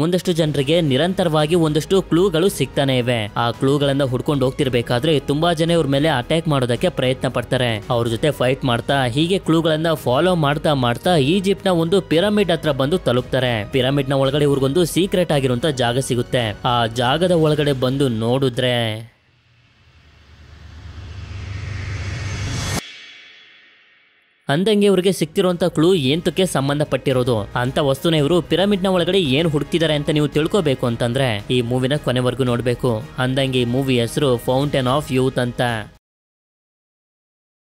ಒಂದಷ್ಟು ಜನರಿಗೆ ನಿರಂತರವಾಗಿ ಒಂದಷ್ಟು ಕ್ಲೂಗಳು ಸಿಗ್ತಾನೆ ಇವೆ. ಆ ಕ್ಲೂಗಳನ್ನ ಹುಡ್ಕೊಂಡು ಹೋಗ್ತಿರ್ಬೇಕಾದ್ರೆ ತುಂಬಾ ಜನ ಇವ್ರ ಮೇಲೆ ಅಟ್ಯಾಕ್ ಮಾಡೋದಕ್ಕೆ ಪ್ರಯತ್ನ ಪಡ್ತಾರೆ. ಅವ್ರ ಜೊತೆ ಫೈಟ್ ಮಾಡ್ತಾ ಹೀಗೆ ಕ್ಲೂಗಳನ್ನ ಫಾಲೋ ಮಾಡ್ತಾ ಮಾಡ್ತಾ ಈಜಿಪ್ಟ್ ನ ಒಂದು ಪಿರಮಿಡ್ ಹತ್ರ ಬಂದು ತಲುಪ್ತಾರೆ. ಪಿರಮಿಡ್ ನ ಒಳಗಡೆ ಇವ್ರಿಗೊಂದು ಸೀಕ್ರೆಟ್ ಆಗಿರುವಂತ ಜಾಗ ಸಿಗುತ್ತೆ. ಆ ಜಾಗದ ಒಳಗಡೆ ಬಂದು ನೋಡಿದ್ರೆ ಅಂದಂಗೆ ಇವ್ರಿಗೆ ಸಿಕ್ತಿರುವಂತ ಕ್ಲೂ ಏಂತಕ್ಕೆ ಸಂಬಂಧಪಟ್ಟಿರೋದು ಅಂತ ವಸ್ತುನ ಇವರು ಪಿರಮಿಡ್ ನ ಒಳಗಡೆ ಏನ್ ಹುಡುಕ್ತಿದ್ದಾರೆ ಅಂತ ನೀವು ತಿಳ್ಕೋಬೇಕು ಅಂತಂದ್ರೆ ಈ ಮೂವಿನ ಕೊನೆವರೆಗೂ ನೋಡ್ಬೇಕು. ಅಂದಂಗೆ ಈ ಮೂವಿ ಹೆಸರು ಫೌಂಟೇನ್ ಆಫ್ ಯೂತ್ ಅಂತ.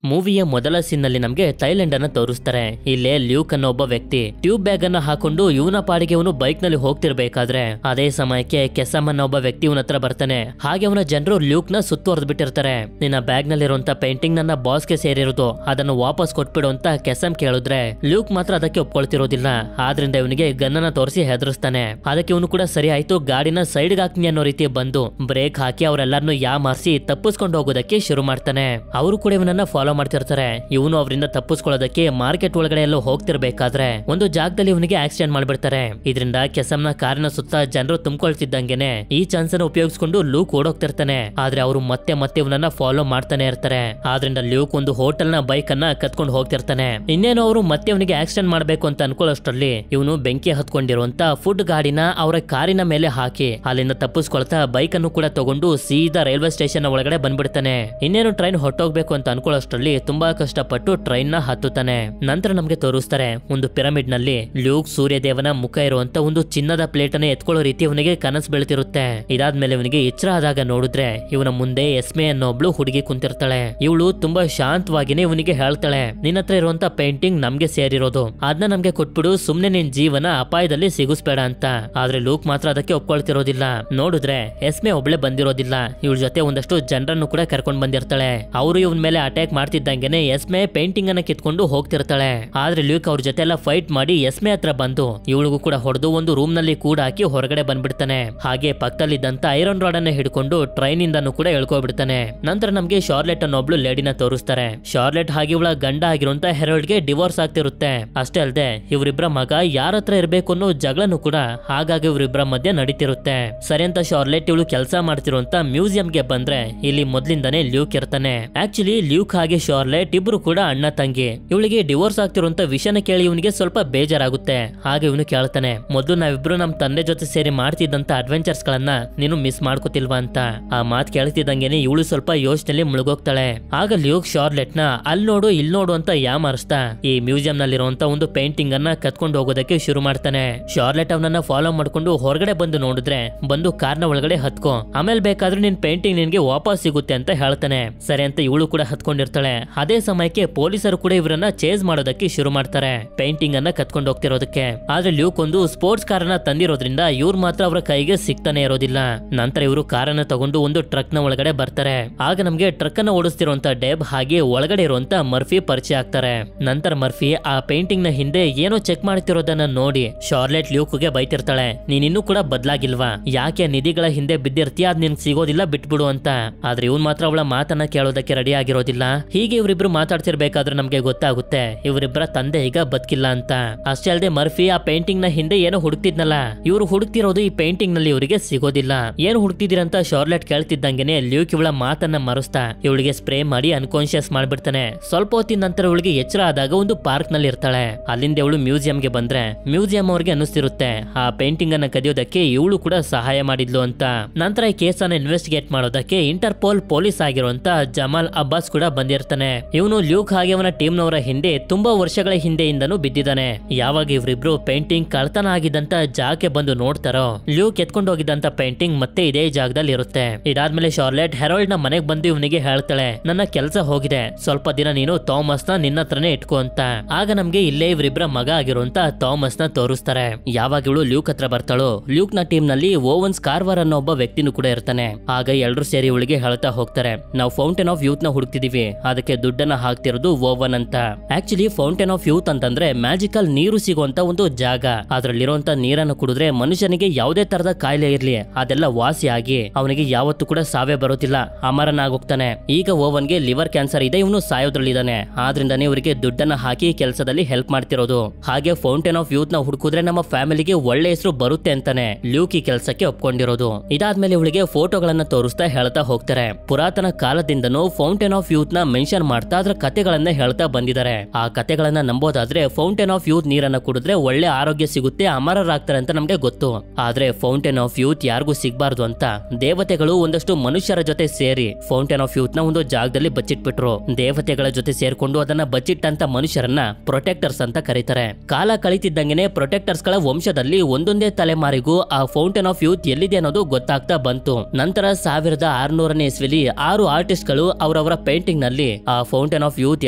ಮೂವಿಯ ಮೊದಲ ಸೀನ್ ನಲ್ಲಿ ನಮ್ಗೆ ಥೈಲ್ಯಾಂಡ್ ಅನ್ನ ತೋರಿಸ್ತಾರೆ. ಇಲ್ಲೇ ಲ್ಯೂಕ್ ಅನ್ನೋ ಒಬ್ಬ ವ್ಯಕ್ತಿ ಟ್ಯೂಬ್ ಬ್ಯಾಗ್ ಅನ್ನ ಹಾಕೊಂಡು ಇವನ ಪಾಡಿಗೆ ಇವನು ಬೈಕ್ ನಲ್ಲಿ ಹೋಗ್ತಿರ್ಬೇಕಾದ್ರೆ ಅದೇ ಸಮಯಕ್ಕೆ ಕೆಸಮ್ ಅನ್ನೋ ಒಬ್ಬ ವ್ಯಕ್ತಿ ಇವನ ಹತ್ರ ಬರ್ತಾನೆ. ಹಾಗೆ ಅವನ ಜನರು ಲ್ಯೂಕ್ ನ ಸುತ್ತುವರೆದು ಬಿಟ್ಟಿರ್ತಾರೆ. ನಿನ್ನ ಬ್ಯಾಗ್ ನಲ್ಲಿರುವಂತ ಪೇಂಟಿಂಗ್ ನನ್ನ ಬಾಸ್ಗೆ ಸೇರಿರೋದು, ಅದನ್ನು ವಾಪಸ್ ಕೊಟ್ಬಿಡು ಅಂತ ಕೆಸಮ್ ಕೇಳಿದ್ರೆ ಲ್ಯೂಕ್ ಮಾತ್ರ ಅದಕ್ಕೆ ಒಪ್ಕೊಳ್ತಿರೋದಿಲ್ಲ. ಆದ್ರಿಂದ ಇವನಿಗೆ ಗನ್ನನ್ನ ತೋರಿಸಿ ಹೆದರ್ಸ್ತಾನೆ. ಅದಕ್ಕೆ ಇವನು ಕೂಡ ಸರಿ ಆಯ್ತು ಗಾಡಿನ ಸೈಡ್ ಹಾಕ್ತೀನಿ ಅನ್ನೋ ರೀತಿ ಬಂದು ಬ್ರೇಕ್ ಹಾಕಿ ಅವರೆಲ್ಲರನ್ನು ಮಾರಿಸಿ ತಪ್ಪಿಸ್ಕೊಂಡು ಹೋಗೋದಕ್ಕೆ ಶುರು ಮಾಡ್ತಾನೆ. ಅವರು ಕೂಡ ಇವನನ್ನ ಫಾಲೋ ಮಾಡ್ತಿರ್ತಾರೆ. ಇವನು ಅವರಿಂದ ತಪ್ಪಿಸ್ಕೊಳ್ಳೋದಕ್ಕೆ ಮಾರ್ಕೆಟ್ ಒಳಗಡೆ ಎಲ್ಲೋ ಹೋಗ್ತಿರ್ಬೇಕಾದ್ರೆ ಒಂದು ಜಾಗದಲ್ಲಿ ಇವನಿಗೆ ಆಕ್ಸಿಡೆಂಟ್ ಮಾಡ್ಬಿಡ್ತಾರೆ. ಇದರಿಂದ ಕೆಸಮ್ನ ಕಾರಿನ ಸುತ್ತ ಜನರು ತುಂಬಿಕೊಳ್ತಿದ್ದಂಗೆನೆ ಈ ಚಾನ್ಸ್ ಅನ್ನು ಉಪಯೋಗಿಸಿಕೊಂಡು ಲೂಕ್ ಓಡೋಗ್ತಿರ್ತಾನೆ. ಆದ್ರೆ ಅವರು ಮತ್ತೆ ಮತ್ತೆ ಇವನನ್ನ ಫಾಲೋ ಮಾಡ್ತಾನೆ ಇರ್ತಾರೆ. ಆದ್ರಿಂದ ಲೂಕ್ ಒಂದು ಹೋಟೆಲ್ ನ ಬೈಕ್ ಅನ್ನ ಕತ್ಕೊಂಡು ಹೋಗ್ತಿರ್ತಾನೆ. ಇನ್ನೇನು ಅವರು ಮತ್ತೆ ಅವನಿಗೆ ಆಕ್ಸಿಡೆಂಟ್ ಮಾಡ್ಬೇಕು ಅಂತ ಅನ್ಕೊಳ್ಳೋಷ್ಟರಲ್ಲಿ ಇವನು ಬೆಂಕಿ ಹತ್ಕೊಂಡಿರುವಂತ ಫುಡ್ ಗಾಡಿನ ಅವರ ಕಾರಿನ ಮೇಲೆ ಹಾಕಿ ಅಲ್ಲಿಂದ ತಪ್ಪಿಸ್ಕೊಳ್ತಾ ಬೈಕ್ ಅನ್ನು ಕೂಡ ತಗೊಂಡು ಸೀದಾ ರೈಲ್ವೆ ಸ್ಟೇಷನ್ ಒಳಗಡೆ ಬಂದ್ಬಿಡ್ತಾನೆ. ಇನ್ನೇನು ಟ್ರೈನ್ ಹೊಟ್ಟೋಗ್ಬೇಕು ಅಂತ ಅನ್ಕೊಳ್ಳೋಷ್ಟರಲ್ಲಿ ತುಂಬಾ ಕಷ್ಟಪಟ್ಟು ಟ್ರೈನ್ ನ ಹತ್ತುತ್ತಾನೆ. ನಂತರ ನಮ್ಗೆ ತೋರಿಸ್ತಾರೆ ಒಂದು ಪಿರಮಿಡ್ ನಲ್ಲಿ ಲ್ಯೂಕ್ ಸೂರ್ಯದೇವನ ಮುಖ ಇರುವಂತ ಒಂದು ಚಿನ್ನದ ಪ್ಲೇಟ್ ಅನ್ನ ಎತ್ಕೊಳ್ಳೋ ರೀತಿ ಇವನಿಗೆ ಕನಸು ಬೀಳ್ತಿರುತ್ತೆ. ಇದಾದ್ಮೇಲೆ ಇವನಿಗೆ ಎಚ್ಚರ ಆದಾಗ ನೋಡಿದ್ರೆ ಇವನ ಮುಂದೆ ಎಸ್ಮೆ ಅನ್ನೊಬ್ಳು ಹುಡುಗಿ ಕುಂತಿರ್ತಾಳೆ. ಇವಳು ತುಂಬಾ ಶಾಂತವಾಗಿನೇ ಇವನಿಗೆ ಹೇಳ್ತಾಳೆ, ನಿನ್ನ ಹತ್ರ ಇರುವಂತ ಪೇಂಟಿಂಗ್ ನಮ್ಗೆ ಸೇರಿರೋದು, ಅದನ್ನ ನಮ್ಗೆ ಕೊಟ್ಬಿಡು, ಸುಮ್ನೆ ನಿನ್ ಜೀವನ ಅಪಾಯದಲ್ಲಿ ಸಿಗಿಸ್ಬೇಡ ಅಂತ. ಆದ್ರೆ ಲೂಕ್ ಮಾತ್ರ ಅದಕ್ಕೆ ಒಪ್ಕೊಳ್ತಿರೋದಿಲ್ಲ. ನೋಡಿದ್ರೆ ಎಸ್ಮೆ ಒಬ್ಳೆ ಬಂದಿರೋದಿಲ್ಲ. ಇವಳ ಜೊತೆ ಒಂದಷ್ಟು ಜನರನ್ನು ಕೂಡ ಕರ್ಕೊಂಡ್ ಬಂದಿರ್ತಾಳೆ. ಅವರು ಇವನ್ ಮೇಲೆ ಅಟ್ಯಾಕ್ ಮಾಡ್ತಿದ್ದಂಗೆನೆ ಎಸ್ಮೆ ಪೇಂಟಿಂಗ್ ಅನ್ನ ಕಿತ್ಕೊಂಡು ಹೋಗ್ತಿರ್ತಾಳೆ. ಆದ್ರೆ ಲ್ಯೂಕ್ ಅವ್ರ ಜೊತೆ ಎಲ್ಲ ಫೈಟ್ ಮಾಡಿ ಎಸ್ಮೆ ಹತ್ರ ಬಂದು ಇವಳಿಗೂ ಕೂಡ ಹೊಡೆದು ಒಂದು ರೂಮ್ ನಲ್ಲಿ ಕೂಡ ಹಾಕಿ ಹೊರಗಡೆ ಬಂದ್ಬಿಡ್ತಾನೆ. ಹಾಗೆ ಪಕ್ಕದಲ್ಲಿದ್ದಂತ ಐರನ್ ರಾಡ್ ಅನ್ನ ಹಿಡ್ಕೊಂಡು ಟ್ರೈನ್ ಇಂದನೂ ಕೂಡ ಎಳ್ಕೊಬಿಡ್ತಾನೆ. ನಂತರ ನಮ್ಗೆ ಶಾರ್ಲೆಟ್ ಅನ್ನೊಬ್ಳು ಲೇಡಿನ ತೋರಿಸ್ತಾರೆ. ಶಾರ್ಲೆಟ್ ಹಾಗೆ ಇವಳ ಗಂಡ ಆಗಿರುವಂತ ಹೆರಾಲ್ಡ್ಗೆ ಡಿವೋರ್ಸ್ ಆಗ್ತಿರುತ್ತೆ. ಅಷ್ಟೇ ಅಲ್ಲದೆ ಇವರಿಬ್ಬರ ಮಗ ಯಾರ ಹತ್ರ ಇರ್ಬೇಕು ಅನ್ನೋ ಜಗಳನು ಕೂಡ ಹಾಗಾಗಿ ಇವರಿಬ್ಬರ ಮಧ್ಯೆ ನಡೀತಿರುತ್ತೆ. ಸರಿ ಅಂತ ಶಾರ್ಲೆಟ್ ಇವಳು ಕೆಲಸ ಮಾಡ್ತಿರುವಂತ ಮ್ಯೂಸಿಯಂಗೆ ಬಂದ್ರೆ ಇಲ್ಲಿ ಮೊದ್ಲಿಂದಾನೇ ಲ್ಯೂಕ್ ಇರ್ತಾನೆ. ಆಕ್ಚುಲಿ ಲ್ಯೂಕ್ ಹಾಗೆ ಶಾರ್ಲೆಟ್ ಇಬ್ರು ಕೂಡ ಅಣ್ಣ ತಂಗಿ. ಇವಳಿಗೆ ಡಿವೋರ್ಸ್ ಆಗ್ತಿರುವಂತ ವಿಷಯನ ಕೇಳಿ ಇವನಿಗೆ ಸ್ವಲ್ಪ ಬೇಜಾರಾಗುತ್ತೆ. ಹಾಗೆ ಇವನು ಕೇಳ್ತಾನೆ, ಮೊದಲು ನಾವಿಬ್ರು ನಮ್ ತಂದೆ ಜೊತೆ ಸೇರಿ ಮಾಡ್ತಿದ್ದಂತ ಅಡ್ವೆಂಚರ್ಸ್ ಗಳನ್ನ ನೀನು ಮಿಸ್ ಮಾಡ್ಕೋತಿಲ್ವಾ ಅಂತ. ಆ ಮಾತ್ ಕೇಳ್ತಿದ್ದಂಗೆನೆ ಇವಳು ಸ್ವಲ್ಪ ಯೋಚನೆಯಲ್ಲಿ ಮುಳುಗೋಗ್ತಾಳೆ. ಆಗ ಲ್ಯೂಕ್ ಶಾರ್ಲೆಟ್ ನ ಅಲ್ಲಿ ನೋಡು ಇಲ್ಲಿ ನೋಡು ಅಂತ ಯಾಮಾರಿಸ್ತಾ ಈ ಮ್ಯೂಸಿಯಂ ನಲ್ಲಿರುವಂತ ಒಂದು ಪೇಂಟಿಂಗ್ ಅನ್ನ ಕತ್ಕೊಂಡು ಹೋಗೋದಕ್ಕೆ ಶುರು ಮಾಡ್ತಾನೆ. ಶಾರ್ಲೆಟ್ ಅವನನ್ನ ಫಾಲೋ ಮಾಡ್ಕೊಂಡು ಹೊರಗಡೆ ಬಂದು ನೋಡಿದ್ರೆ ಬಂದು ಕಾರ್ನ ಒಳಗಡೆ ಹತ್ಕೋ, ಆಮೇಲೆ ಬೇಕಾದ್ರೆ ನಿನ್ ಪೇಂಟಿಂಗ್ ನಿನ್ಗೆ ವಾಪಸ್ ಸಿಗುತ್ತೆ ಅಂತ ಹೇಳ್ತಾನೆ. ಸರಿ ಅಂತ ಇವಳು ಕೂಡ ಹತ್ಕೊಂಡಿರ್ತಾಳೆ. ಅದೇ ಸಮಯಕ್ಕೆ ಪೊಲೀಸರು ಕೂಡ ಇವರನ್ನ ಚೇಸ್ ಮಾಡೋದಕ್ಕೆ ಶುರು ಮಾಡ್ತಾರೆ ಪೇಂಟಿಂಗ್ ಅನ್ನ ಕತ್ಕೊಂಡು ಹೋಗ್ತಿರೋದಕ್ಕೆ. ಆದ್ರೆ ಲ್ಯೂಕ್ ಒಂದು ಸ್ಪೋರ್ಟ್ಸ್ ಕಾರನ್ನ ತಂದಿರೋದ್ರಿಂದ ಇವ್ರು ಮಾತ್ರ ಅವರ ಕೈಗೆ ಸಿಗ್ತಾನೆ ಇರೋದಿಲ್ಲ. ನಂತರ ಇವರು ಕಾರನ್ನ ತಗೊಂಡು ಒಂದು ಟ್ರಕ್ ನ ಒಳಗಡೆ ಬರ್ತಾರೆ. ಆಗ ನಮ್ಗೆ ಟ್ರಕ್ ಅನ್ನ ಓಡಿಸ್ತಿರುವಂತ ಡೆಬ್ ಹಾಗೆ ಒಳಗಡೆ ಇರುವಂತ ಮರ್ಫಿ ಪರಿಚಯ ಆಗ್ತಾರೆ. ನಂತರ ಮರ್ಫಿ ಆ ಪೇಂಟಿಂಗ್ ನ ಹಿಂದೆ ಏನೋ ಚೆಕ್ ಮಾಡ್ತಿರೋದನ್ನ ನೋಡಿ ಶಾರ್ಲೆಟ್ ಲ್ಯೂಕ್ಗೆ ಬೈತಿರ್ತಾಳೆ, ನೀನ್ ಇನ್ನೂ ಕೂಡ ಬದಲಾಗಿಲ್ವಾ, ಯಾಕೆ ನಿಧಿಗಳ ಹಿಂದೆ ಬಿದ್ದಿರ್ತೀಯ, ಅದ್ ನಿನ್ ಸಿಗೋದಿಲ್ಲ ಬಿಟ್ಬಿಡು ಅಂತ. ಆದ್ರೆ ಇವ್ನ್ ಮಾತ್ರ ಅವಳ ಮಾತನ್ನ ಕೇಳೋದಕ್ಕೆ ರೆಡಿ ಆಗಿರೋದಿಲ್ಲ. ಹೀಗೆ ಇವರಿಬ್ರು ಮಾತಾಡ್ತಿರ್ಬೇಕಾದ್ರೆ ನಮ್ಗೆ ಗೊತ್ತಾಗುತ್ತೆ ಇವರಿಬ್ಬರ ತಂದೆ ಈಗ ಬದುಕಿಲ್ಲ ಅಂತ. ಅಷ್ಟೇ ಅಲ್ಲದೆ ಮರ್ಫಿ ಆ ಪೇಂಟಿಂಗ್ ನ ಹಿಂದೆ ಏನೋ ಹುಡುಕ್ತಿದ್ನಲ್ಲ, ಇವ್ರು ಹುಡುಕ್ತಿರೋದು ಈ ಪೇಂಟಿಂಗ್ ನಲ್ಲಿ ಇವರಿಗೆ ಸಿಗೋದಿಲ್ಲ. ಏನು ಹುಡುಕ್ತಿದ್ದೀರಂತ ಶಾರ್ಲೆಟ್ ಕೇಳ್ತಿದ್ದಂಗೆನೆ ಲ್ಯೂಕ್ ಇವಳ ಮಾತನ್ನ ಮರೆಸ್ತಾ ಇವಳಿಗೆ ಸ್ಪ್ರೇ ಮಾಡಿ ಅನ್ಕಾನ್ಶಿಯಸ್ ಮಾಡ್ಬಿಡ್ತಾನೆ. ಸ್ವಲ್ಪ ಹೊತ್ತಿನ ನಂತರ ಇವಳಿಗೆ ಎಚ್ಚರ ಆದಾಗ ಒಂದು ಪಾರ್ಕ್ ನಲ್ಲಿ ಇರ್ತಾಳೆ. ಅಲ್ಲಿಂದ ಇವಳು ಮ್ಯೂಸಿಯಂಗೆ ಬಂದ್ರೆ ಮ್ಯೂಸಿಯಂ ಅವ್ರಿಗೆ ಅನ್ನಿಸ್ತಿರುತ್ತೆ ಆ ಪೇಂಟಿಂಗ್ ಅನ್ನ ಕದಿಯೋದಕ್ಕೆ ಇವಳು ಕೂಡ ಸಹಾಯ ಮಾಡಿದ್ಲು ಅಂತ. ನಂತರ ಈ ಕೇಸ್ ಅನ್ನ ಇನ್ವೆಸ್ಟಿಗೇಟ್ ಮಾಡೋದಕ್ಕೆ ಇಂಟರ್ಪೋಲ್ ಪೊಲೀಸ್ ಆಗಿರುವಂತ ಜಮಾಲ್ ಅಬ್ಬಾಸ್ ಕೂಡ ಬಂದಿರ್ತಾನೆ. ಇವನು ಲ್ಯೂಕ್ ಹಾಗೆ ಅವನ ಟೀಮ್ ನವರ ಹಿಂದೆ ತುಂಬಾ ವರ್ಷಗಳ ಹಿಂದೆಯಿಂದನೂ ಬಿದ್ದಿದ್ದಾನೆ. ಯಾವಾಗ ಇವರಿಬ್ರು ಪೇಂಟಿಂಗ್ ಕಳ್ತನ ಆಗಿದ್ದಂತ ಜಾಗಕ್ಕೆ ಬಂದು ನೋಡ್ತಾರೋ ಲ್ಯೂಕ್ ಎತ್ಕೊಂಡು ಹೋಗಿದ್ದಂತ ಪೇಂಟಿಂಗ್ ಮತ್ತೆ ಇದೇ ಜಾಗದಲ್ಲಿ ಇರುತ್ತೆ. ಇದಾದ್ಮೇಲೆ ಶಾರ್ಲೆಟ್ ಹೆರಾಲ್ಡ್ ನ ಮನೆಗೆ ಬಂದು ಇವನಿಗೆ ಹೇಳ್ತಾಳೆ, ನನ್ನ ಕೆಲಸ ಹೋಗಿದೆ, ಸ್ವಲ್ಪ ದಿನ ನೀನು ಥಾಮಸ್ ನ ನಿನ್ನ ಹತ್ರನೇ ಇಟ್ಕೋ ಅಂತ. ಆಗ ನಮ್ಗೆ ಇಲ್ಲೇ ಇವರಿಬ್ಬರ ಮಗ ಆಗಿರುವಂತ ಥಾಮಸ್ ನ ತೋರಿಸ್ತಾರೆ. ಯಾವಾಗ ಇವಳು ಲ್ಯೂಕ್ ಹತ್ರ ಬರ್ತಾಳೋ ಲ್ಯೂಕ್ ನ ಟೀಮ್ ನಲ್ಲಿ ಓವನ್ಸ್ ಕಾರ್ವರ್ ಅನ್ನೋ ಒಬ್ಬ ವ್ಯಕ್ತಿನೂ ಕೂಡ ಇರ್ತಾನೆ. ಆಗ ಎಲ್ಲರೂ ಸೇರಿ ಇವಳಿಗೆ ಹೇಳ್ತಾ ಹೋಗ್ತಾರೆ, ನಾವು ಫೌಂಟೇನ್ ಆಫ್ ಯೂತ್ ನ ಹುಡುಕ್ತಿದೀವಿ, ಅದಕ್ಕೆ ದುಡ್ಡನ್ನ ಹಾಕ್ತಿರೋದು ಓವನ್ ಅಂತ. ಆಕ್ಚುಲಿ ಫೌಂಟೇನ್ ಆಫ್ ಯೂತ್ ಅಂತಂದ್ರೆ ಮ್ಯಾಜಿಕಲ್ ನೀರು ಸಿಗುವಂತ ಒಂದು ಜಾಗ. ಅದ್ರಲ್ಲಿರುವಂತ ನೀರನ್ನು ಕುಡಿದ್ರೆ ಮನುಷ್ಯನಿಗೆ ಯಾವುದೇ ತರದ ಕಾಯಿಲೆ ಇರ್ಲಿ ಅದೆಲ್ಲ ವಾಸಿಯಾಗಿ ಅವನಿಗೆ ಯಾವತ್ತೂ ಕೂಡ ಸಾವೇ ಬರೋದಿಲ್ಲ, ಅಮರನಾಗೋಗ್ತಾನೆ. ಈಗ ಓವನ್ಗೆ ಲಿವರ್ ಕ್ಯಾನ್ಸರ್ ಇದೆ, ಇವನು ಸಾಯೋದ್ರಲ್ಲಿದ್ದಾನೆ. ಆದ್ರಿಂದಾನೇ ಇವರಿಗೆ ದುಡ್ಡನ್ನ ಹಾಕಿ ಕೆಲಸದಲ್ಲಿ ಹೆಲ್ಪ್ ಮಾಡ್ತಿರೋದು. ಹಾಗೆ ಫೌಂಟೇನ್ ಆಫ್ ಯೂತ್ ನ ಹುಡುಕಿದ್ರೆ ನಮ್ಮ ಫ್ಯಾಮಿಲಿಗೆ ಒಳ್ಳೆ ಹೆಸರು ಬರುತ್ತೆ ಅಂತಾನೆ ಲ್ಯೂಕ್ ಈ ಕೆಲಸಕ್ಕೆ ಒಪ್ಕೊಂಡಿರೋದು. ಇದಾದ್ಮೇಲೆ ಇವಳಿಗೆ ಫೋಟೋಗಳನ್ನ ತೋರಿಸ್ತಾ ಹೇಳ್ತಾ ಹೋಗ್ತಾರೆ. ಪುರಾತನ ಕಾಲದಿಂದನೂ ಫೌಂಟೇನ್ ಆಫ್ ಯೂತ್ ನ ಮೆನ್ಷನ್ ಮಾಡ್ತಾ ಅದ್ರ ಕತೆಗಳನ್ನ ಹೇಳ್ತಾ ಬಂದಿದ್ದಾರೆ. ಆ ಕತೆಗಳನ್ನ ನಂಬೋದಾದ್ರೆ ಫೌಂಟೇನ್ ಆಫ್ ಯೂತ್ ನೀರನ್ನ ಕುಡಿದ್ರೆ ಒಳ್ಳೆ ಆರೋಗ್ಯ ಸಿಗುತ್ತೆ, ಅಮರರಾಗ್ತಾರೆ ಅಂತ ನಮ್ಗೆ ಗೊತ್ತು. ಆದ್ರೆ ಫೌಂಟೇನ್ ಆಫ್ ಯೂತ್ ಯಾರಿಗೂ ಸಿಗ್ಬಾರ್ದು ಅಂತ ದೇವತೆಗಳು ಒಂದಷ್ಟು ಮನುಷ್ಯರ ಜೊತೆ ಸೇರಿ ಫೌಂಟೇನ್ ಆಫ್ ಯೂತ್ ನ ಒಂದು ಜಾಗದಲ್ಲಿ ಬಚ್ಚಿಟ್ಬಿಟ್ರು. ದೇವತೆಗಳ ಜೊತೆ ಸೇರ್ಕೊಂಡು ಅದನ್ನ ಬಚ್ಚಿಟ್ಟಂತ ಮನುಷ್ಯರನ್ನ ಪ್ರೊಟೆಕ್ಟರ್ಸ್ ಅಂತ ಕರೀತಾರೆ. ಕಾಲ ಕಳೀತಿದ್ದಂಗೆನೆ ಪ್ರೊಟೆಕ್ಟರ್ಸ್ ಗಳ ವಂಶದಲ್ಲಿ ಒಂದೊಂದೇ ತಲೆಮಾರಿಗೂ ಆ ಫೌಂಟೇನ್ ಆಫ್ ಯೂತ್ ಎಲ್ಲಿದೆ ಅನ್ನೋದು ಗೊತ್ತಾಗ್ತಾ ಬಂತು. ನಂತರ 1600ನೇ ಇಸ್ವಿಲಿ 6 ಆರ್ಟಿಸ್ಟ್ ಗಳು ಅವರವರ ಪೇಂಟಿಂಗ್ ನಲ್ಲಿ ಆ ಫೌಂಟೇನ್ ಆಫ್ ಯೂತ್